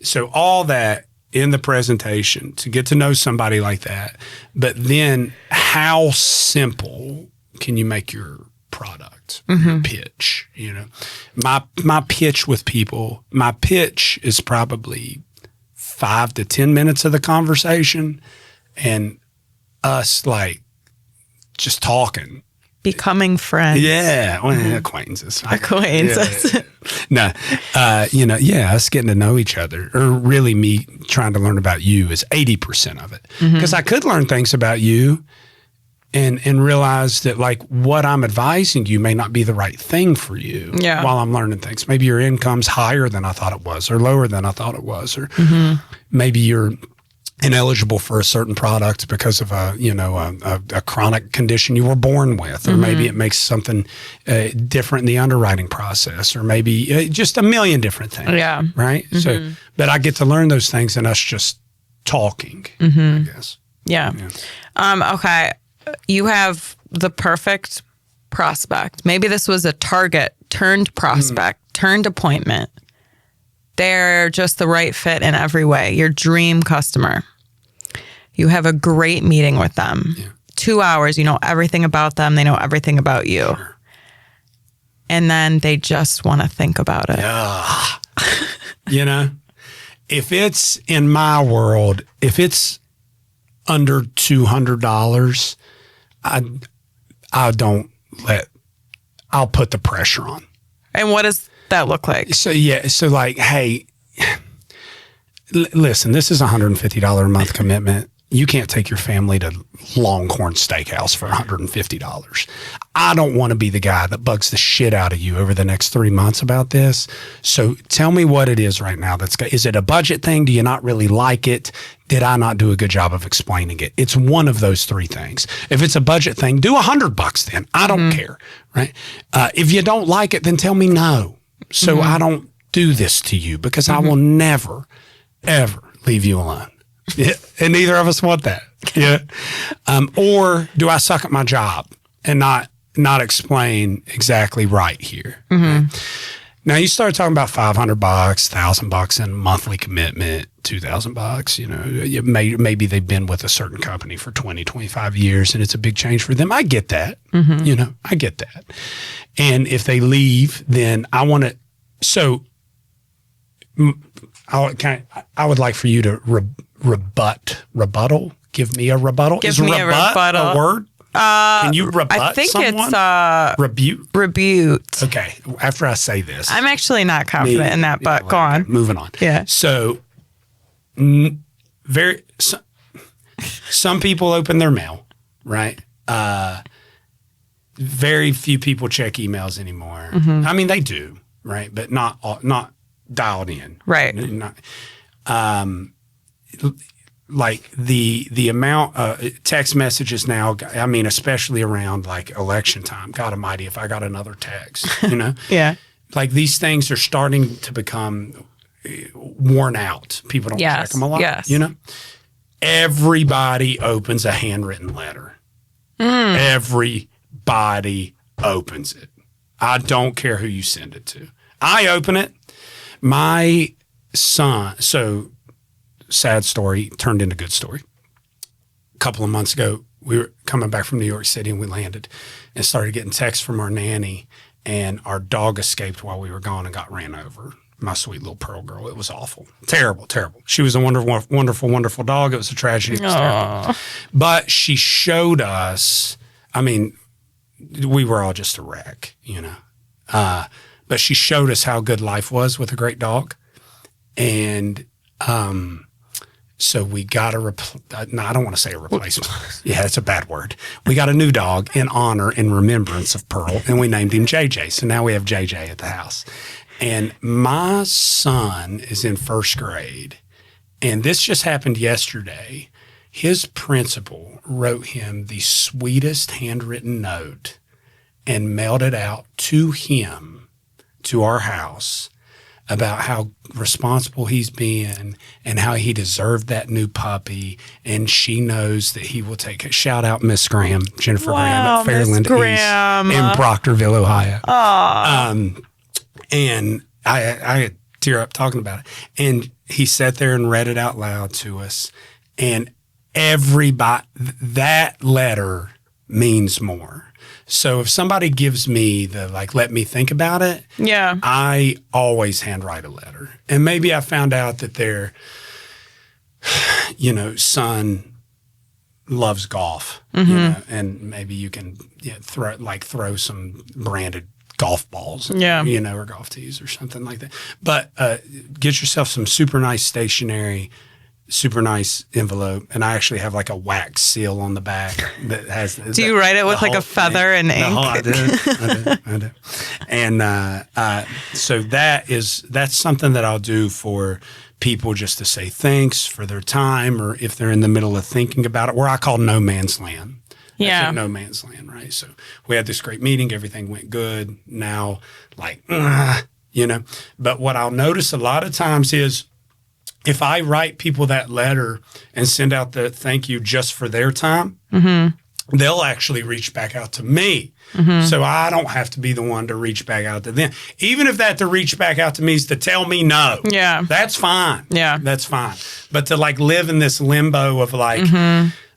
Speaker 2: so all that in the presentation to get to know somebody like that, but then how simple can you make your product, your pitch? You know, my pitch with people, my pitch is probably 5 to 10 minutes of the conversation, and us like just talking.
Speaker 1: Becoming friends.
Speaker 2: Yeah. Well, acquaintances.
Speaker 1: Acquaintances.
Speaker 2: Yeah. No, us getting to know each other, or really me trying to learn about you, is 80% of it. Because I could learn things about you and realize that like what I'm advising you may not be the right thing for you while I'm learning things. Maybe your income's higher than I thought it was, or lower than I thought it was, or maybe you're ineligible for a certain product because of a chronic condition you were born with, or maybe it makes something different in the underwriting process, or maybe just a million different things.
Speaker 1: Yeah.
Speaker 2: Right. So, but I get to learn those things and us just talking, I guess.
Speaker 1: Yeah. Okay. You have the perfect prospect. Maybe this was a target turned prospect, turned appointment. They're just the right fit in every way. Your dream customer. You have a great meeting with them. Yeah. 2 hours, you know everything about them. They know everything about you. Sure. And then they just want to think about it.
Speaker 2: Yeah. You know, if it's in my world, if it's under $200, I'll put the pressure on.
Speaker 1: And what does that look like?
Speaker 2: So like, hey, listen, this is a $150 a month commitment. you can't take your family to Longhorn Steakhouse for $150. I don't want to be the guy that bugs the shit out of you over the next 3 months about this. So tell me what it is right now. Is it a budget thing? Do you not really like it? Did I not do a good job of explaining it? It's one of those three things. If it's a budget thing, do $100 then. I don't care, right? If you don't like it, then tell me no. So I don't do this to you, because I will never, ever leave you alone. Yeah, and neither of us want that. Yeah. Or do I suck at my job and not explain exactly right here? Right? Now you start talking about $500, $1,000 in monthly commitment, $2,000. You know, maybe they've been with a certain company for 20, 25 years, and it's a big change for them. I get that. You know, I get that. And if they leave, then I want to. So I would like for you to rebuttal. Give me a rebuttal.
Speaker 1: Give me a rebuttal.
Speaker 2: A word? Can you rebut
Speaker 1: I think
Speaker 2: someone?
Speaker 1: It's rebut.
Speaker 2: Okay. After I say this,
Speaker 1: I'm actually not confident in that, but go on.
Speaker 2: Moving on.
Speaker 1: Yeah.
Speaker 2: So, some people open their mail, right? Very few people check emails anymore. I mean, they do, right? But not dialed in,
Speaker 1: right?
Speaker 2: Not, like the amount text messages now, I mean, especially around like election time, God almighty, if I got another text, you know?
Speaker 1: Yeah.
Speaker 2: Like these things are starting to become worn out. People don't check them a lot, you know? Everybody opens a handwritten letter. Everybody opens it. I don't care who you send it to. I open it. My son, so sad story turned into good story. A couple of months ago, we were coming back from New York City, and we landed and started getting texts from our nanny, and our dog escaped while we were gone and got ran over. My sweet little Pearl girl. It was awful. Terrible, terrible. She was a wonderful, wonderful, wonderful dog. It was a tragedy. It was terrible. But she showed us, I mean, we were all just a wreck, you know. But she showed us how good life was with a great dog. And so we got I don't want to say a replacement. Yeah, it's a bad word. We got a new dog in honor and remembrance of Pearl, and we named him JJ. So now we have JJ at the house. And my son is in first grade, and this just happened yesterday. His principal wrote him the sweetest handwritten note and mailed it out to him, to our house, about how responsible he's been and how he deserved that new puppy. And she knows that he will take it. Shout out Miss Graham, Jennifer Graham at Fairland East in Proctorville, Ohio. And I tear up talking about it. And he sat there and read it out loud to us. And everybody, that letter means more. So if somebody gives me the, like, let me think about it, I always handwrite a letter. And maybe I found out that their, you know, son loves golf, you know, and maybe you can throw some branded golf balls, you know, or golf tees or something like that. But get yourself some super nice stationery, super nice envelope, and I actually have like a wax seal on the back that has.
Speaker 1: Do you write it with like a feather and ink?
Speaker 2: I do. And so that's something that I'll do for people, just to say thanks for their time, or if they're in the middle of thinking about it, where I call no man's land. That's no man's land, right? So we had this great meeting, everything went good. Now, like, you know, but what I'll notice a lot of times is, if I write people that letter and send out the thank you just for their time, they'll actually reach back out to me. So I don't have to be the one to reach back out to them. Even if that to reach back out to me is to tell me no. Yeah. That's fine. Yeah. That's fine. But to like live in this limbo of like,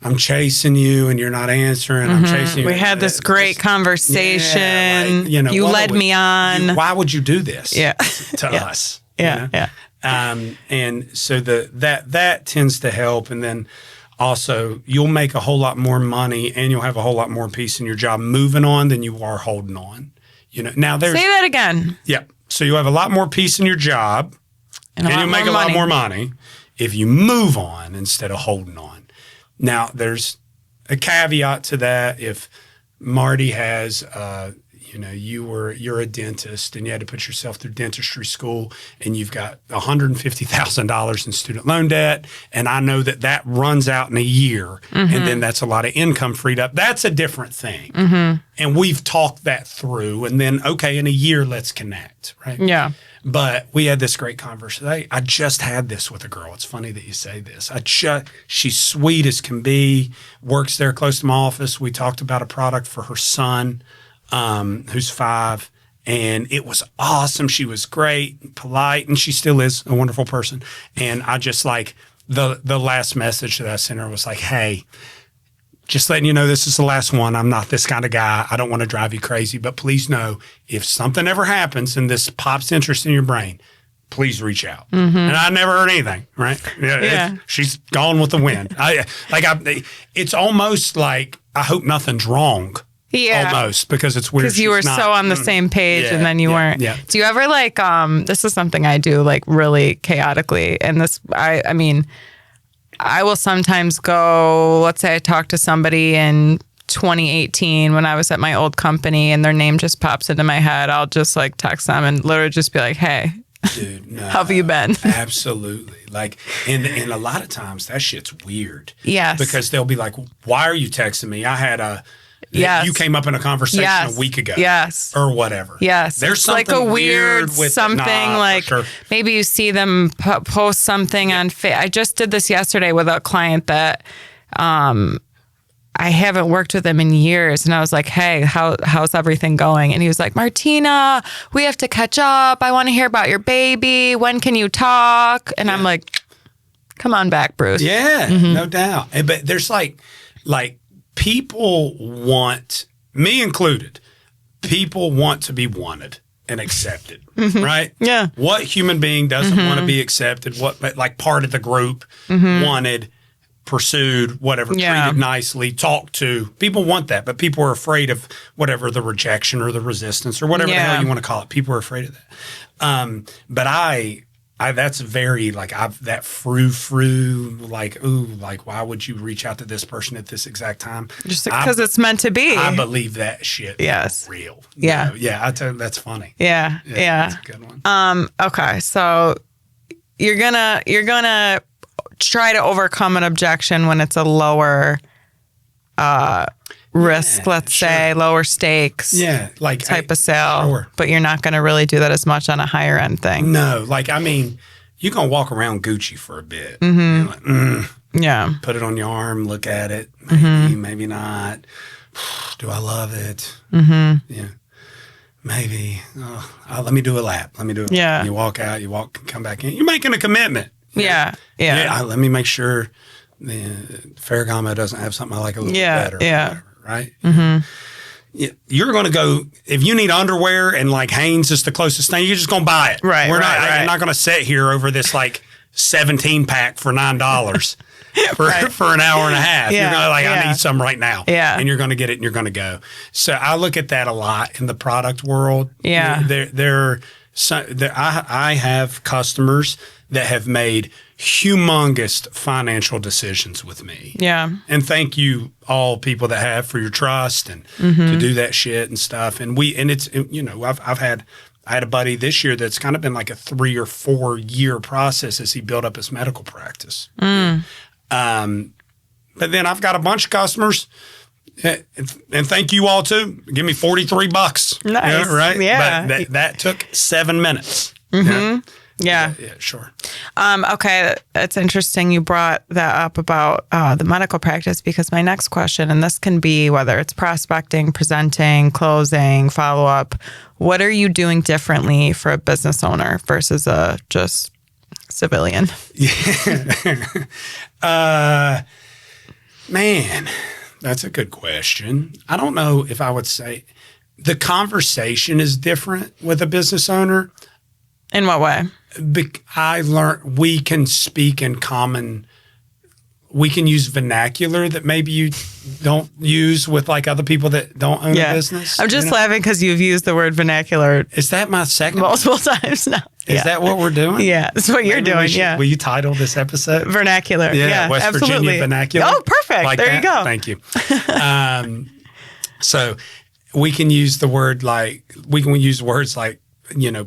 Speaker 2: I'm chasing you and you're not answering. I'm chasing you.
Speaker 1: We had this great conversation. Yeah, like, you know, you led me on.
Speaker 2: Why would you do this to us?
Speaker 1: Yeah.
Speaker 2: You know? And so that tends to help. And then also you'll make a whole lot more money and you'll have a whole lot more peace in your job moving on than you are holding on. You know, now there's.
Speaker 1: Say that again.
Speaker 2: Yeah. So you'll have a lot more peace in your job and you'll make a lot more money if you move on instead of holding on. Now, there's a caveat to that. If Marty has, you're a dentist and you had to put yourself through dentistry school and you've got $150,000 in student loan debt, and I know that runs out in a year, and then that's a lot of income freed up. That's a different thing. And we've talked that through, and then, okay, in a year, let's connect, right?
Speaker 1: Yeah.
Speaker 2: But we had this great conversation. I just had this with a girl. It's funny that you say this. She's sweet as can be, works there close to my office. We talked about a product for her son, who's 5, and it was awesome. She was great, polite, and she still is a wonderful person. And I just the last message that I sent her was like, hey, just letting you know this is the last one. I'm not this kind of guy. I don't want to drive you crazy, but please know if something ever happens and this pops interest in your brain, please reach out. And I never heard anything, right? Yeah. She's gone with the wind. It's almost like I hope nothing's wrong.
Speaker 1: Yeah.
Speaker 2: Almost, because it's weird.
Speaker 1: Because you were so on the same page and then you weren't.
Speaker 2: Yeah.
Speaker 1: Do you ever this is something I do really chaotically. And this, I mean, I will sometimes go, let's say I talked to somebody in 2018 when I was at my old company and their name just pops into my head. I'll just text them and literally just be like, hey,
Speaker 2: dude, no,
Speaker 1: how have you been?
Speaker 2: Absolutely. And a lot of times that shit's weird.
Speaker 1: Yes.
Speaker 2: Because they'll be like, why are you texting me? I had
Speaker 1: Yes.
Speaker 2: You came up in a conversation a week ago.
Speaker 1: Yes.
Speaker 2: Or whatever.
Speaker 1: Yes.
Speaker 2: There's
Speaker 1: it's
Speaker 2: something
Speaker 1: a weird
Speaker 2: with
Speaker 1: something
Speaker 2: sure.
Speaker 1: Maybe you see them post something on I just did this yesterday with a client that I haven't worked with him in years. And I was like, hey, how's everything going? And he was like, Martina, we have to catch up. I want to hear about your baby. When can you talk? And I'm like, come on back, Bruce.
Speaker 2: Yeah, no doubt. But there's people want, me included, people want to be wanted and accepted, right?
Speaker 1: Yeah.
Speaker 2: What human being doesn't want to be accepted? What, part of the group, wanted, pursued, whatever, treated nicely, talked to. People want that, but people are afraid of whatever the rejection or the resistance or whatever the hell you want to call it. People are afraid of that. But I that's very that why would you reach out to this person at this exact time?
Speaker 1: Just because it's meant to be.
Speaker 2: I believe that shit.
Speaker 1: Yes.
Speaker 2: Is real.
Speaker 1: Yeah.
Speaker 2: Yeah. I tell you, that's funny.
Speaker 1: Yeah.
Speaker 2: That's a good one.
Speaker 1: Okay. So you're gonna try to overcome an objection when it's a lower risk, let's say, lower stakes.
Speaker 2: Yeah.
Speaker 1: Type of sale.
Speaker 2: Sure.
Speaker 1: But you're not going to really do that as much on a higher end thing.
Speaker 2: No. You're going to walk around Gucci for a bit.
Speaker 1: Yeah.
Speaker 2: Put it on your arm, look at it. Maybe, maybe not. Do I love it? Yeah. Maybe. Let me do a lap.
Speaker 1: Yeah.
Speaker 2: You walk out, come back in. You're making a commitment.
Speaker 1: Yeah.
Speaker 2: Let me make sure the Ferragamo doesn't have something I like a little bit better.
Speaker 1: Yeah.
Speaker 2: Whatever, right? You're going to go, if you need underwear and Hanes is the closest thing, you're just going to buy it.
Speaker 1: Right.
Speaker 2: I'm not going to sit here over this 17 pack for $9 for an hour and a half.
Speaker 1: Yeah.
Speaker 2: You're going to I need some right now.
Speaker 1: Yeah.
Speaker 2: And you're going to get it and you're going to go. So I look at that a lot in the product world.
Speaker 1: Yeah.
Speaker 2: I have customers that have made humongous financial decisions with me.
Speaker 1: Yeah.
Speaker 2: And thank you all people that have for your trust and to do that shit and stuff. And it's, I had a buddy this year that's kind of been like a 3 or 4 year process as he built up his medical practice. But then I've got a bunch of customers and thank you all too. Give me $43.
Speaker 1: Nice.
Speaker 2: Right?
Speaker 1: Yeah.
Speaker 2: But that took 7 minutes.
Speaker 1: Yeah.
Speaker 2: Yeah, sure.
Speaker 1: Okay, it's interesting you brought that up about the medical practice, because my next question, and this can be whether it's prospecting, presenting, closing, follow-up, what are you doing differently for a business owner versus a just civilian?
Speaker 2: Man, that's a good question. I don't know if I would say the conversation is different with a business owner.
Speaker 1: In what way?
Speaker 2: I learned we can speak in common. We can use vernacular that maybe you don't use with other people that don't own a business.
Speaker 1: I'm just laughing because you've used the word vernacular.
Speaker 2: Is that my second?
Speaker 1: Multiple times now.
Speaker 2: Is that what we're doing?
Speaker 1: Yeah, that's what you're doing.
Speaker 2: Will you title this episode?
Speaker 1: Vernacular. Yeah,
Speaker 2: West
Speaker 1: absolutely.
Speaker 2: Virginia Vernacular.
Speaker 1: Oh, perfect.
Speaker 2: Like
Speaker 1: there
Speaker 2: that?
Speaker 1: you go.
Speaker 2: Thank you. So we can use the word words like,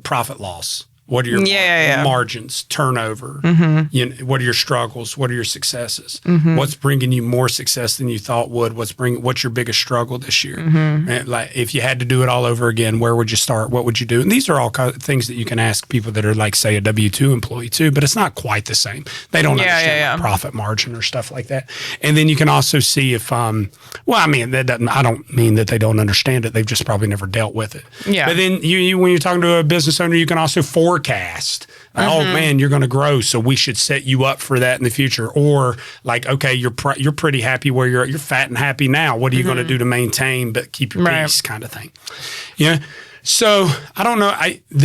Speaker 2: profit loss. What are your margins, turnover? What are your struggles? What are your successes? What's bringing you more success than you thought would? What's your biggest struggle this year? And like, if you had to do it all over again, where would you start? What would you do? And these are all things that you can ask people that are like, say, a W-2 employee too, but it's not quite the same. They don't understand profit margin or stuff like that. And then you can also see if, I don't mean that they don't understand it. They've just probably never dealt with it.
Speaker 1: Yeah.
Speaker 2: But then when you're talking to a business owner, you can also forecast. Oh man, you're going to grow, so we should set you up for that in the future. Or like, okay, you're pretty happy where you're fat and happy now. What are you going to do to maintain but keep your peace, kind of thing? Yeah. So I don't know.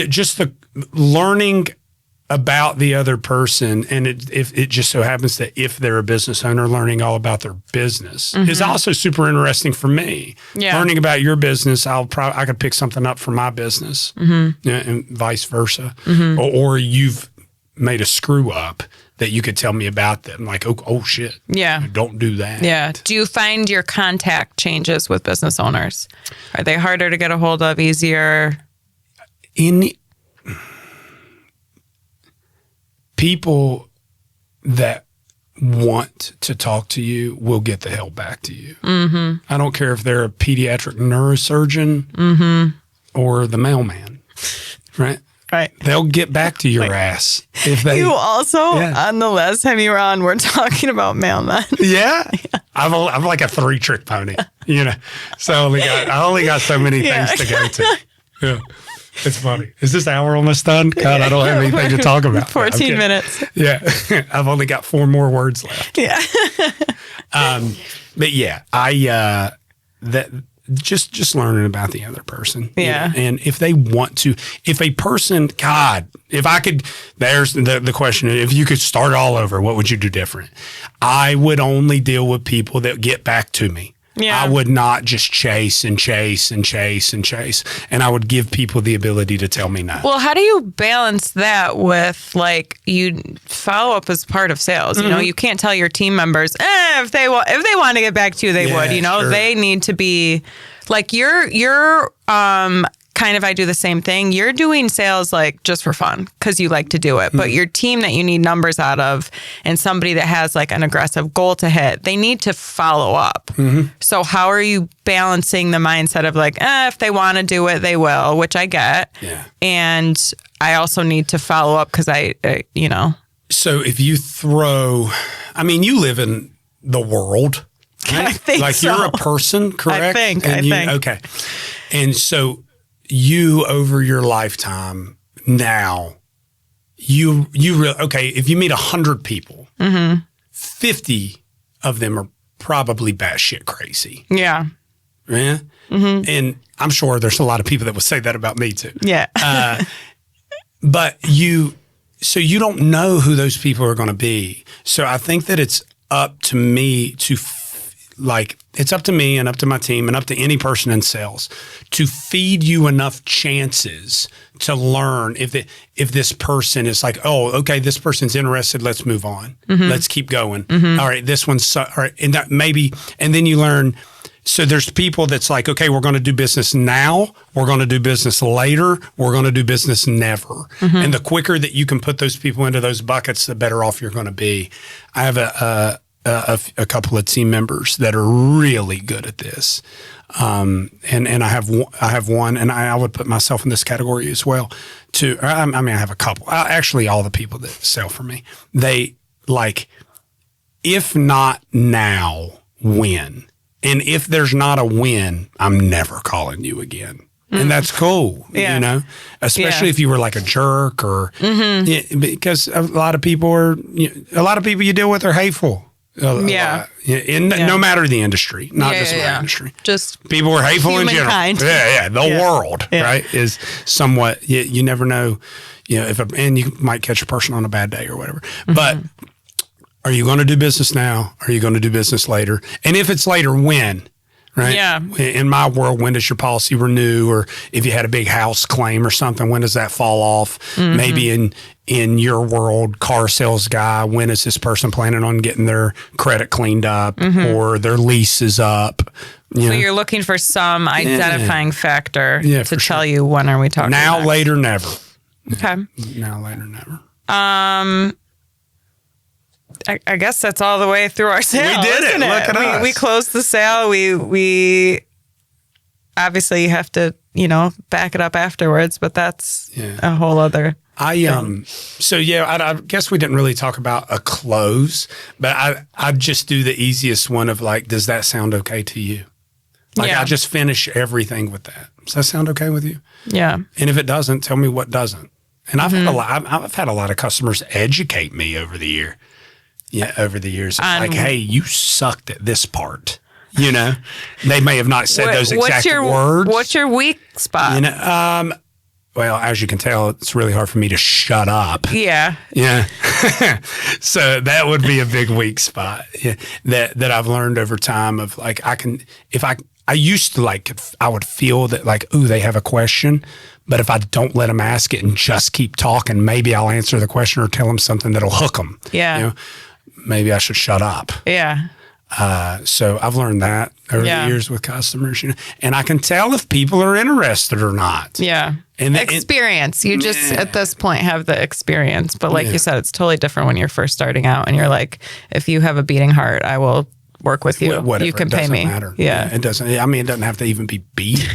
Speaker 2: Just the learning about the other person, and if it just so happens that if they're a business owner, learning all about their business is also super interesting for me. Yeah. Learning about your business, I could pick something up from my business, and vice versa. Or you've made a screw up that you could tell me about that. I'm like, oh shit.
Speaker 1: Yeah.
Speaker 2: Don't do that.
Speaker 1: Yeah. Do you find your contact changes with business owners? Are they harder to get a hold of, easier?
Speaker 2: People that want to talk to you will get the hell back to you. I don't care if they're a pediatric neurosurgeon or the mailman, right?
Speaker 1: Right.
Speaker 2: They'll get back to your ass if they.
Speaker 1: You also, on the last time you were on, we're talking about mailmen.
Speaker 2: Yeah. I'm like a 3-trick pony, So I only got so many things to go to. Yeah. It's funny. Is this hour almost done? God, I don't have anything to talk about.
Speaker 1: 14 minutes.
Speaker 2: Yeah. I've only got 4 more words left.
Speaker 1: Yeah.
Speaker 2: But yeah, just learning about the other person.
Speaker 1: Yeah.
Speaker 2: And if they want to, if a person, God, if I could, there's the question, if you could start all over, what would you do different? I would only deal with people that get back to me. Yeah. I would not just chase and chase and chase and chase. And I would give people the ability to tell me no.
Speaker 1: Well, how do you balance that with, like, you follow up as part of sales? You can't tell your team members, if they want to get back to you, they would. Sure. They need to be like you're kind of, I do the same thing. You're doing sales like just for fun because you like to do it. But your team that you need numbers out of and somebody that has like an aggressive goal to hit, they need to follow up. So how are you balancing the mindset of like, if they want to do it, they will, which I get. Yeah. And I also need to follow up because I.
Speaker 2: So if you you live in the world. Right?
Speaker 1: I think
Speaker 2: like
Speaker 1: so.
Speaker 2: You're a person, correct?
Speaker 1: I think.
Speaker 2: Okay. And so you, over your lifetime now, you really, okay, if you meet 100 people, 50 of them are probably batshit crazy.
Speaker 1: Yeah.
Speaker 2: Yeah. And I'm sure there's a lot of people that would say that about me too.
Speaker 1: Yeah.
Speaker 2: But you don't know who those people are going to be. So I think that it's up to me it's up to me and up to my team and up to any person in sales to feed you enough chances to learn if this person is like, oh, okay, this person's interested, let's move on. Let's keep going. All right, this one's, all right, and that maybe, and then you learn. So there's people that's like, okay, we're going to do business now, we're going to do business later, we're going to do business never. And the quicker that you can put those people into those buckets, the better off you're going to be. I have a couple of team members that are really good at this. And I have one, and I would put myself in this category as well. I have a couple. Actually, all the people that sell for me, they like, if not now, when? And if there's not a win, I'm never calling you again. And that's cool, especially if you were like a jerk or because a lot of people you deal with are hateful. No matter the industry, not just my industry. Just people are hateful in general. The world, right, is somewhat. You never know, and you might catch a person on a bad day or whatever. But are you going to do business now? Are you going to do business later? And if it's later, when? right?
Speaker 1: Yeah.
Speaker 2: In my world, when does your policy renew? Or if you had a big house claim or something, when does that fall off?
Speaker 1: Mm-hmm.
Speaker 2: Maybe in your world, car sales guy, when is this person planning on getting their credit cleaned up or their lease is up?
Speaker 1: So you're looking for some identifying factor to tell you when are we talking
Speaker 2: now,
Speaker 1: next.
Speaker 2: later, never.
Speaker 1: Okay.
Speaker 2: Now, later, never.
Speaker 1: I guess that's all the way through our sale.
Speaker 2: We did it. Look at us.
Speaker 1: We closed the sale. We obviously you have to, back it up afterwards, but that's a whole other
Speaker 2: So I guess we didn't really talk about a close, but I'd just do the easiest one of like, does that sound okay to you? Like I just finish everything with that. Does that sound okay with you?
Speaker 1: Yeah.
Speaker 2: And if it doesn't, tell me what doesn't. And I've had a lot of customers educate me over the year. Yeah, over the years, it's like, hey, you sucked at this part. They may have not said those exact words.
Speaker 1: What's your weak spot?
Speaker 2: Well, as you can tell, it's really hard for me to shut up.
Speaker 1: Yeah.
Speaker 2: Yeah. So that would be a big weak spot that I've learned over time of like, I used to like, I would feel that like, ooh, they have a question. But if I don't let them ask it and just keep talking, maybe I'll answer the question or tell them something that'll hook them.
Speaker 1: Yeah.
Speaker 2: Maybe I should shut up.
Speaker 1: Yeah.
Speaker 2: So I've learned that over the years with customers, and I can tell if people are interested or not.
Speaker 1: Yeah. And experience. You just at this point have the experience. But like you said, it's totally different when you're first starting out and you're like, if you have a beating heart, I will work with you.
Speaker 2: Whatever,
Speaker 1: you can pay me.
Speaker 2: Matter.
Speaker 1: Yeah.
Speaker 2: It doesn't. I mean, it doesn't have to even be beat,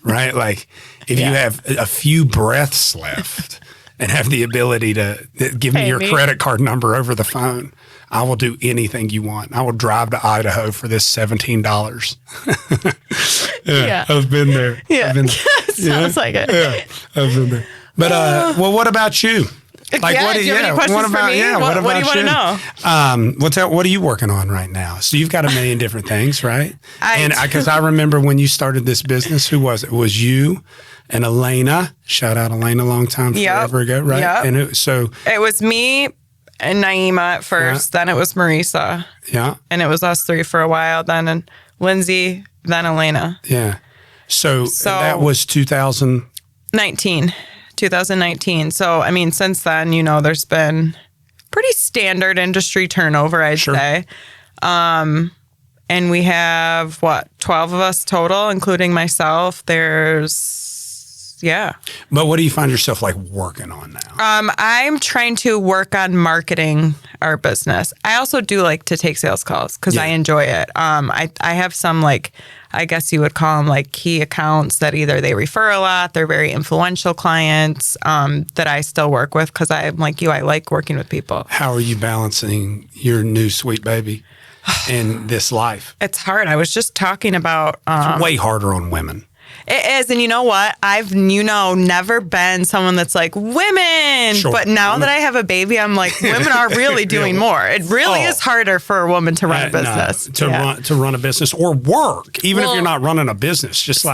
Speaker 2: right? Like if you have a few breaths left and have the ability to give me your credit card number over the phone, I will do anything you want. I will drive to Idaho for this $17. I've been there.
Speaker 1: Yeah. Sounds like it.
Speaker 2: Yeah, I've been there. But well, what about you? Like,
Speaker 1: do you have any questions
Speaker 2: what about
Speaker 1: for me?
Speaker 2: what
Speaker 1: do you want to know?
Speaker 2: What are you working on right now? So you've got a million different things, right? Because I remember when you started this business, who was it? It was you and Elena. Shout out Elena, a long time forever ago, right?
Speaker 1: Yep.
Speaker 2: And it
Speaker 1: was me and Naima at first. Then it was Marisa.
Speaker 2: Yeah. And
Speaker 1: it was us three for a while. Then and Lindsay. Then Elena.
Speaker 2: Yeah. So that was
Speaker 1: 2019. So, I mean, since then, there's been pretty standard industry turnover, I'd say. And we have, 12 of us total, including myself.
Speaker 2: But what do you find yourself like working on now?
Speaker 1: I'm trying to work on marketing our business. I also do like to take sales calls because I enjoy it. I have some I guess you would call them key accounts that either they refer a lot, they're very influential clients that I still work with because I'm like you, I like working with people.
Speaker 2: How are you balancing your new sweet baby in this life?
Speaker 1: It's hard. I was just talking about...
Speaker 2: it's way harder on women.
Speaker 1: It is. And you know what? I've, never been someone that's like, women.
Speaker 2: Sure.
Speaker 1: But now that I have a baby, I'm like, women are really doing more. It really is harder for a woman to run a business.
Speaker 2: To run a business or work, even if you're not running a business, just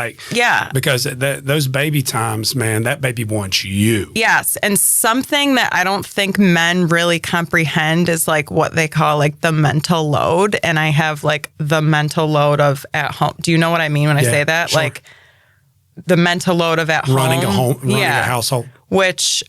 Speaker 2: because those baby times, man, that baby wants you.
Speaker 1: Yes. And something that I don't think men really comprehend is what they call the mental load. And I have the mental load of at home. Do you know what I mean when I say that?
Speaker 2: Sure.
Speaker 1: The mental load of at
Speaker 2: running
Speaker 1: home.
Speaker 2: Running a household.
Speaker 1: Which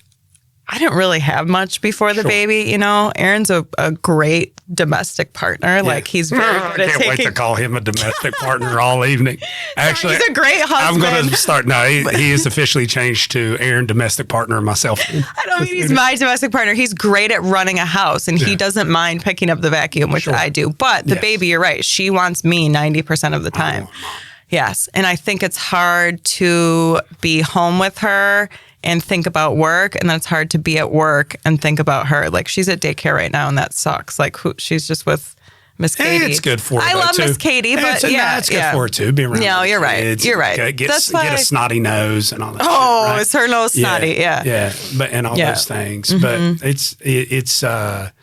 Speaker 1: I didn't really have much before the baby, Aaron's a great domestic partner. He's very good at
Speaker 2: I can't wait to call him a domestic partner all evening. Actually,
Speaker 1: he's a great husband.
Speaker 2: I'm going to start. No, he is officially changed to Aaron, domestic partner, and myself.
Speaker 1: I don't mean he's my domestic partner. He's great at running a house, and he doesn't mind picking up the vacuum, which I do. But the baby, you're right. She wants me 90% of the time. Yes. And I think it's hard to be home with her and think about work. And then it's hard to be at work and think about her. She's at daycare right now and that sucks. She's just with Miss Katie.
Speaker 2: It's good for her.
Speaker 1: I love Miss Katie, but
Speaker 2: it's good for her too. Be around.
Speaker 1: No, you're right. You're right.
Speaker 2: Get a snotty nose and all that.
Speaker 1: Oh,
Speaker 2: shit, right?
Speaker 1: Is her nose snotty? Yeah.
Speaker 2: Yeah. But and all those things. Mm-hmm. But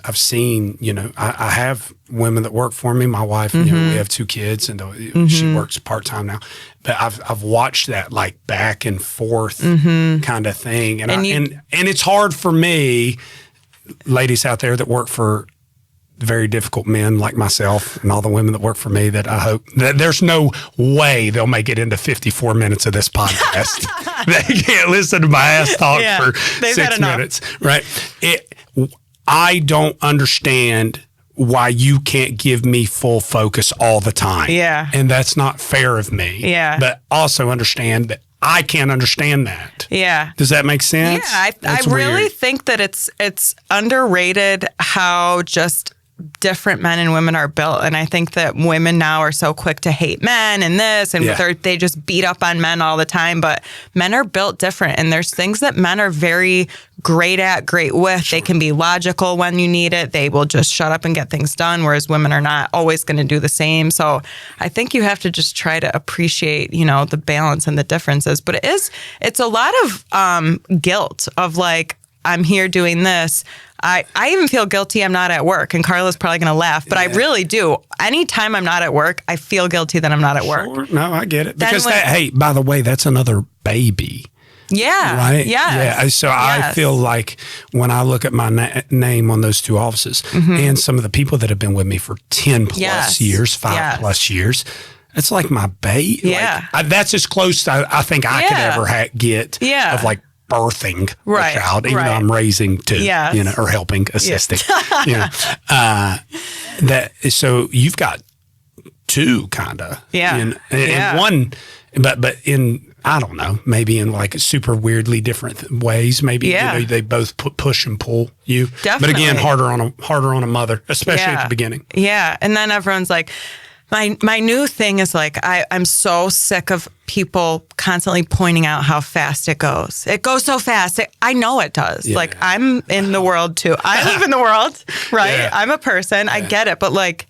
Speaker 2: I've seen, I have women that work for me. My wife, we have 2 kids, and she works part time now. But I've watched that back and forth kind of thing, and it's hard for me, ladies out there that work for very difficult men like myself and all the women that work for me that I hope that there's no way they'll make it into 54 minutes of this podcast. They can't listen to my ass talk for 6 minutes, right? I don't understand why you can't give me full focus all the time.
Speaker 1: Yeah.
Speaker 2: And that's not fair of me.
Speaker 1: Yeah.
Speaker 2: But also understand that I can't understand that.
Speaker 1: Yeah.
Speaker 2: Does that make sense?
Speaker 1: Yeah, I really think that it's underrated how just different men and women are built. And I think that women now are so quick to hate men and this, and they just beat up on men all the time. But men are built different. And there's things that men are very great with. Sure. They can be logical when you need it. They will just shut up and get things done, whereas women are not always going to do the same. So I think you have to just try to appreciate, the balance and the differences. But it's a lot of guilt of like, I'm here doing this. I even feel guilty I'm not at work, and Carla's probably going to laugh, but I really do. Anytime I'm not at work, I feel guilty that I'm not at work.
Speaker 2: Sure. No, I get it. Because hey, by the way, that's another baby.
Speaker 1: Yeah.
Speaker 2: Right?
Speaker 1: Yes.
Speaker 2: Yeah. So I feel like when I look at my name on those two offices and some of the people that have been with me for 10 plus years, 5 plus years, it's like my baby.
Speaker 1: Yeah.
Speaker 2: Like, that's as close to, I think I could ever get of like birthing a child, even though I'm raising two, or helping, assisting, so you've got two kind of, and one, but in, I don't know, maybe in like super weirdly different ways. Maybe they both push and pull you.
Speaker 1: Definitely.
Speaker 2: But again, harder on a mother, especially at the beginning.
Speaker 1: Yeah, and then everyone's like, my new thing is like I'm so sick of people constantly pointing out how fast it goes. It goes so fast. I know it does. Yeah. Like I'm in the world too. I live in the world, right? Yeah. I'm a person. Yeah. I get it, but like.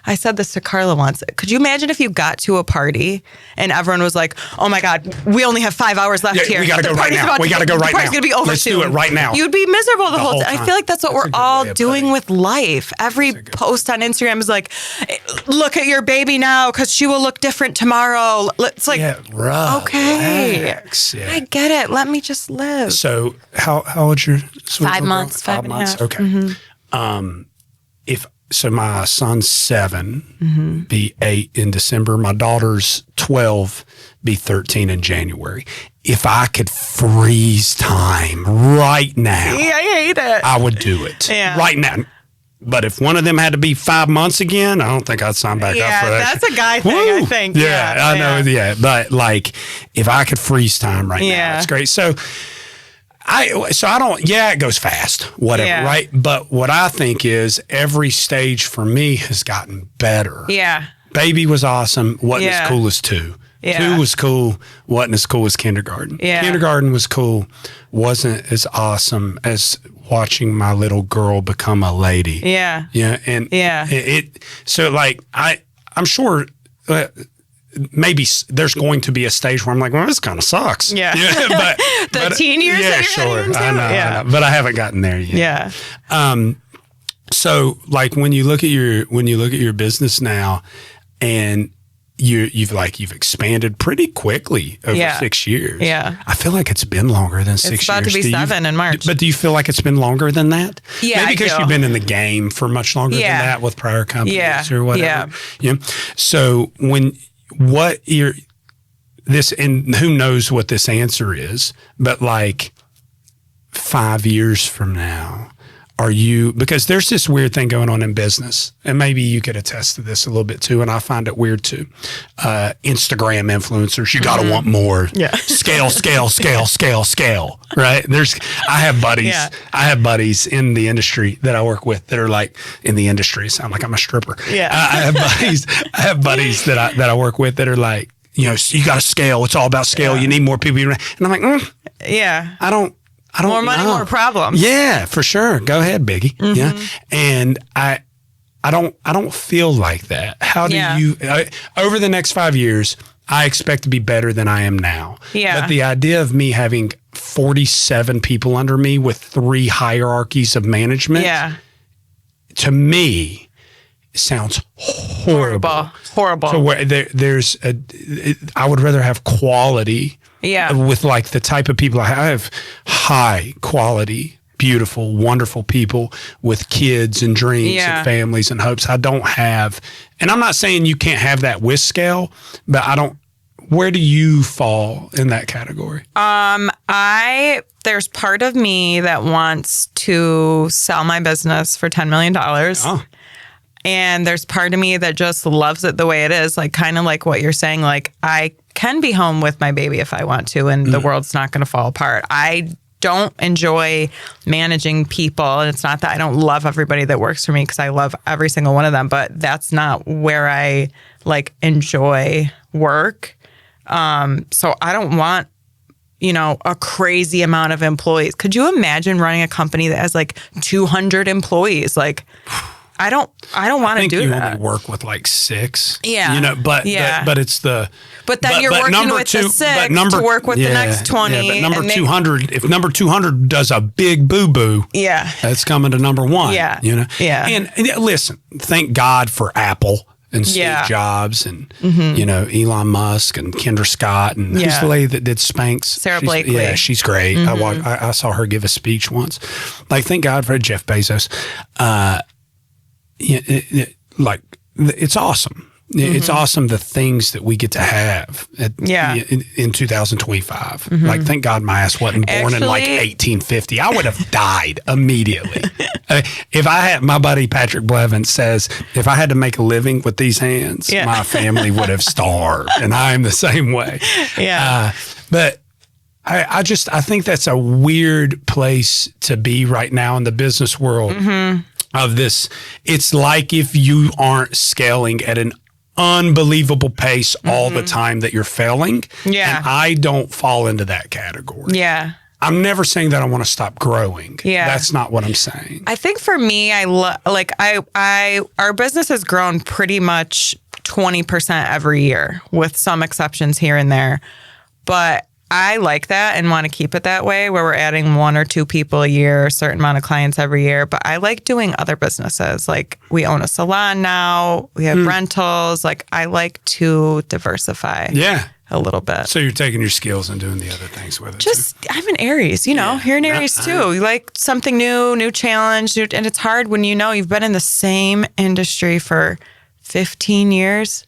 Speaker 1: I said this to Carla once. Could you imagine if you got to a party and everyone was like, "Oh my God, we only have 5 hours left here.
Speaker 2: We got to go right now. We got to go right now. The party's
Speaker 1: going to be over
Speaker 2: Let's
Speaker 1: soon."
Speaker 2: do it right now.
Speaker 1: You'd be miserable the whole time. I feel like that's what
Speaker 2: we're
Speaker 1: all doing with life. Every post on Instagram is like, "Look at your baby now because she will look different tomorrow." It's like, okay,
Speaker 2: relax.
Speaker 1: I get it. Let me just live.
Speaker 2: So how old's your sweet
Speaker 1: 5 months,
Speaker 2: girl?
Speaker 1: 5 and a half.
Speaker 2: Okay. So my son's 7, be 8 in December. My daughter's 12, be 13 in January. If I could freeze time right now,
Speaker 1: I hate it.
Speaker 2: I would do it right now. But if one of them had to be 5 months again, I don't think I'd sign back up for that.
Speaker 1: That's a guy thing, I think.
Speaker 2: Yeah, I know. Yeah, but like if I could freeze time right now, it's great. So I don't, it goes fast, whatever, right? But what I think is every stage for me has gotten better.
Speaker 1: Yeah.
Speaker 2: Baby was awesome, wasn't as cool as 2. Yeah. 2 was cool, wasn't as cool as kindergarten. Yeah. Kindergarten was cool, wasn't as awesome as watching my little girl become a lady. Yeah. Yeah. And so like, I'm sure, maybe there's going to be a stage where I'm like, well, this kind of sucks. Yeah.
Speaker 1: But teen years.
Speaker 2: Yeah, sure. I know. But I haven't gotten there yet.
Speaker 1: Yeah.
Speaker 2: So like when you look at your business now, and you've expanded pretty quickly over 6 years. Yeah. I feel like it's been longer than 6 years.
Speaker 1: It's about to be 7 in March.
Speaker 2: But do you feel like it's been longer than that?
Speaker 1: Yeah.
Speaker 2: Maybe because you've been in the game for much longer than that with prior companies or whatever. Yeah. So and who knows what this answer is, but like 5 years from now, because there's this weird thing going on in business, and maybe you could attest to this a little bit too, and I find it weird too. Instagram influencers, you got to want more. Yeah. Scale, right? I have buddies in the industry that I work with that are like in the industry. Sound like I'm a stripper. Yeah. I have buddies that I work with that are like, you got to scale. It's all about scale. Yeah. You need more people. And I'm like, yeah, I don't
Speaker 1: more money,
Speaker 2: know.
Speaker 1: More problems.
Speaker 2: Yeah, for sure. Go ahead, Biggie. Mm-hmm. Yeah. And I don't feel like that. How do you, over the next 5 years, I expect to be better than I am now. Yeah. But the idea of me having 47 people under me with 3 hierarchies of management, to me, sounds horrible. So there's I would rather have quality. Yeah. With like the type of people I have, high quality beautiful, wonderful people with kids and dreams and families and hopes. I don't have, and I'm not saying you can't have that with scale, but I don't. Where do you fall in that category?
Speaker 1: There's part of me that wants to sell my business for $10 million. Oh. And there's part of me that just loves it the way it is, like kind of like what you're saying. Like I can be home with my baby if I want to, and the world's not going to fall apart. I don't enjoy managing people. And it's not that I don't love everybody that works for me, because I love every single one of them, but that's not where I like enjoy work. So I don't want, a crazy amount of employees. Could you imagine running a company that has like 200 employees? Like, I don't want to do that. I think
Speaker 2: you only work with like 6.
Speaker 1: Yeah.
Speaker 2: But it's the.
Speaker 1: But then you're working with the 6 to work with the next 20.
Speaker 2: Yeah, but number 200, if number 200 does a big boo-boo, that's coming to number 1. Yeah.
Speaker 1: Yeah.
Speaker 2: And listen, thank God for Apple and Steve Jobs and, Elon Musk and Kendra Scott and who's the lady that did Spanx?
Speaker 1: Sarah Blakely.
Speaker 2: Yeah, she's great. I saw her give a speech once. Like, thank God for Jeff Bezos. It's awesome. It's awesome the things that we get to have in 2025. Like, thank God my ass wasn't born in like 1850. I would have died immediately. If I had, my buddy Patrick Blevins says, if I had to make a living with these hands, my family would have starved. And I am the same way. But I think that's a weird place to be right now in the business world. Of this, it's like if you aren't scaling at an unbelievable pace all the time that you're failing. Yeah. And I don't fall into that category.
Speaker 1: Yeah.
Speaker 2: I'm never saying that I want to stop growing. Yeah. That's not what I'm saying.
Speaker 1: I think for me, our business has grown pretty much 20% every year with some exceptions here and there. But I like that and want to keep it that way, where we're adding 1 or 2 people a year, a certain amount of clients every year. But I like doing other businesses. Like, we own a salon now. We have rentals. Like, I like to diversify a little bit.
Speaker 2: So you're taking your skills and doing the other things with it.
Speaker 1: I'm an Aries, you're an Aries too. You like something new challenge. And it's hard when you've been in the same industry for 15 years.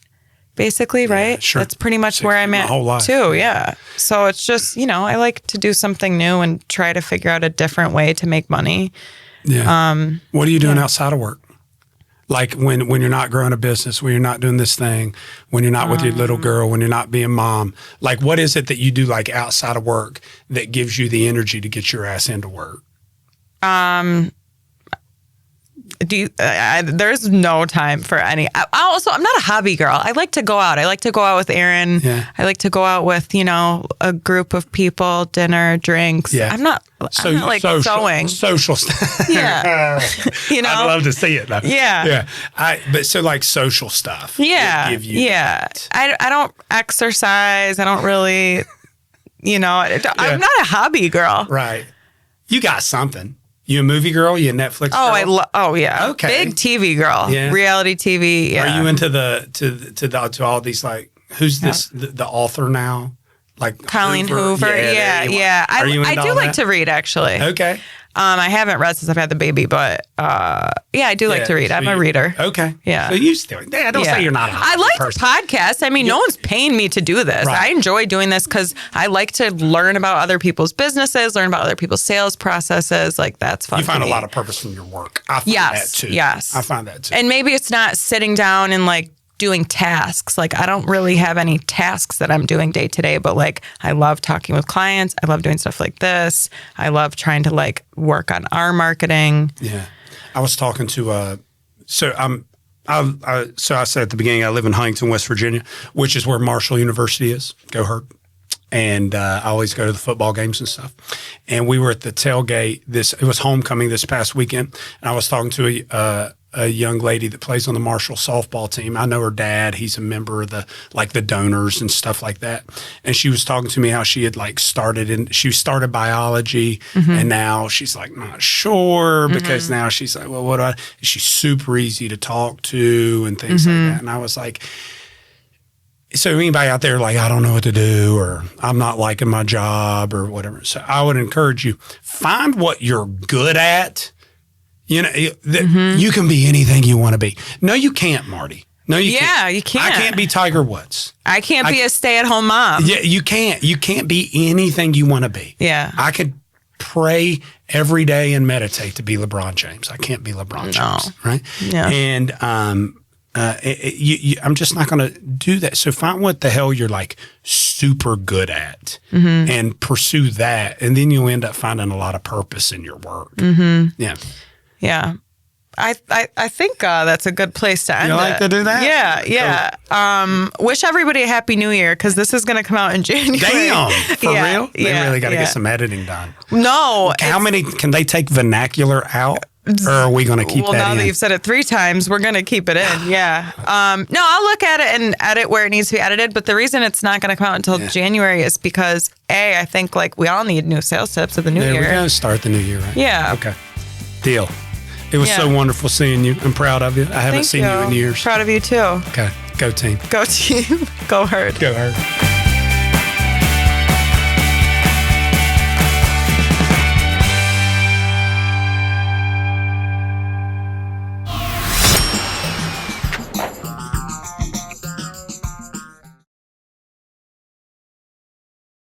Speaker 1: Basically, right?
Speaker 2: Sure.
Speaker 1: That's pretty much where I'm at too. Yeah. So it's just, I like to do something new and try to figure out a different way to make money.
Speaker 2: Yeah. What are you doing outside of work? Like when you're not growing a business, when you're not doing this thing, when you're not with your little girl, when you're not being mom, like what is it that you do like outside of work that gives you the energy to get your ass into work?
Speaker 1: There's no time for any. I'm not a hobby girl. I like to go out. I like to go out with Aaron. Yeah. I like to go out with, a group of people, dinner, drinks. Yeah. I'm not like sewing.
Speaker 2: Social stuff.
Speaker 1: Yeah.
Speaker 2: I'd love to see it though.
Speaker 1: Yeah.
Speaker 2: Yeah. But so like social stuff.
Speaker 1: Yeah. I don't exercise. I don't really, I'm not a hobby girl.
Speaker 2: Right. You got something. You a movie girl? You a Netflix girl?
Speaker 1: Yeah.
Speaker 2: Okay.
Speaker 1: Big TV girl. Yeah. Reality TV. Yeah.
Speaker 2: Are you into to all these, like, who's this, the author now? Like
Speaker 1: Colleen Hoover. Yeah.
Speaker 2: Are you into
Speaker 1: I do like to read, actually.
Speaker 2: Okay.
Speaker 1: I haven't read since I've had the baby, but I do like to read. I'm a reader.
Speaker 2: Okay.
Speaker 1: Yeah.
Speaker 2: So you still, don't say you're not a hobby
Speaker 1: I like
Speaker 2: person.
Speaker 1: the podcast. I mean, no one's paying me to do this. Right. I enjoy doing this because I like to learn about other people's businesses, learn about other people's sales processes. Like, that's fun.
Speaker 2: You find a lot of purpose from your work. I find that too.
Speaker 1: Yes.
Speaker 2: I find that too.
Speaker 1: And maybe it's not sitting down and like doing tasks. Like, I don't really have any tasks that I'm doing day to day, but like, I love talking with clients. I love doing stuff like this. I love trying to like work on our marketing.
Speaker 2: Yeah. I was talking to, so I said at the beginning, I live in Huntington, West Virginia, which is where Marshall University is. Go Herd. And I always go to the football games and stuff. And we were at the tailgate. It was homecoming this past weekend. And I was talking to a young lady that plays on the Marshall softball team. I know her dad. He's a member of the donors and stuff like that. And she was talking to me how she had she started biology and now she's like not sure because now she's like, well, she's super easy to talk to and things like that. And I was like, So anybody out there like, I don't know what to do, or I'm not liking my job or whatever. So I would encourage you, find what you're good at. You know, you can be anything you want to be. No, you can't, Marty. No, you can't.
Speaker 1: Yeah, you can't.
Speaker 2: I can't be Tiger Woods.
Speaker 1: I can't be a stay-at-home mom.
Speaker 2: Yeah, you can't. You can't be anything you want to be.
Speaker 1: Yeah.
Speaker 2: I could pray every day and meditate to be LeBron James. I can't be LeBron James, right?
Speaker 1: Yeah.
Speaker 2: And I'm just not going to do that. So find what the hell you're like super good at and pursue that. And then you'll end up finding a lot of purpose in your work. Yeah.
Speaker 1: Yeah. I think that's a good place to end
Speaker 2: You like to do that?
Speaker 1: Yeah. Wish everybody a happy new year, because this is going to come out in January.
Speaker 2: Damn, for real? They really got to get
Speaker 1: yeah.
Speaker 2: some editing done.
Speaker 1: No.
Speaker 2: How many, can they take vernacular out? Or are we going to keep that in?
Speaker 1: Well, now that you've said it 3 times, we're going to keep it in. Yeah. No, I'll look at it and edit where it needs to be edited. But the reason it's not going to come out until January is because, I think like we all need new sales tips of the new year.
Speaker 2: We're going to start the new year, right?
Speaker 1: Yeah.
Speaker 2: Okay. Deal. It was so wonderful seeing you. I'm proud of you. I haven't seen you in years.
Speaker 1: Proud of you too.
Speaker 2: Okay. Go team.
Speaker 1: Go team. Go Herd.
Speaker 2: Go Herd.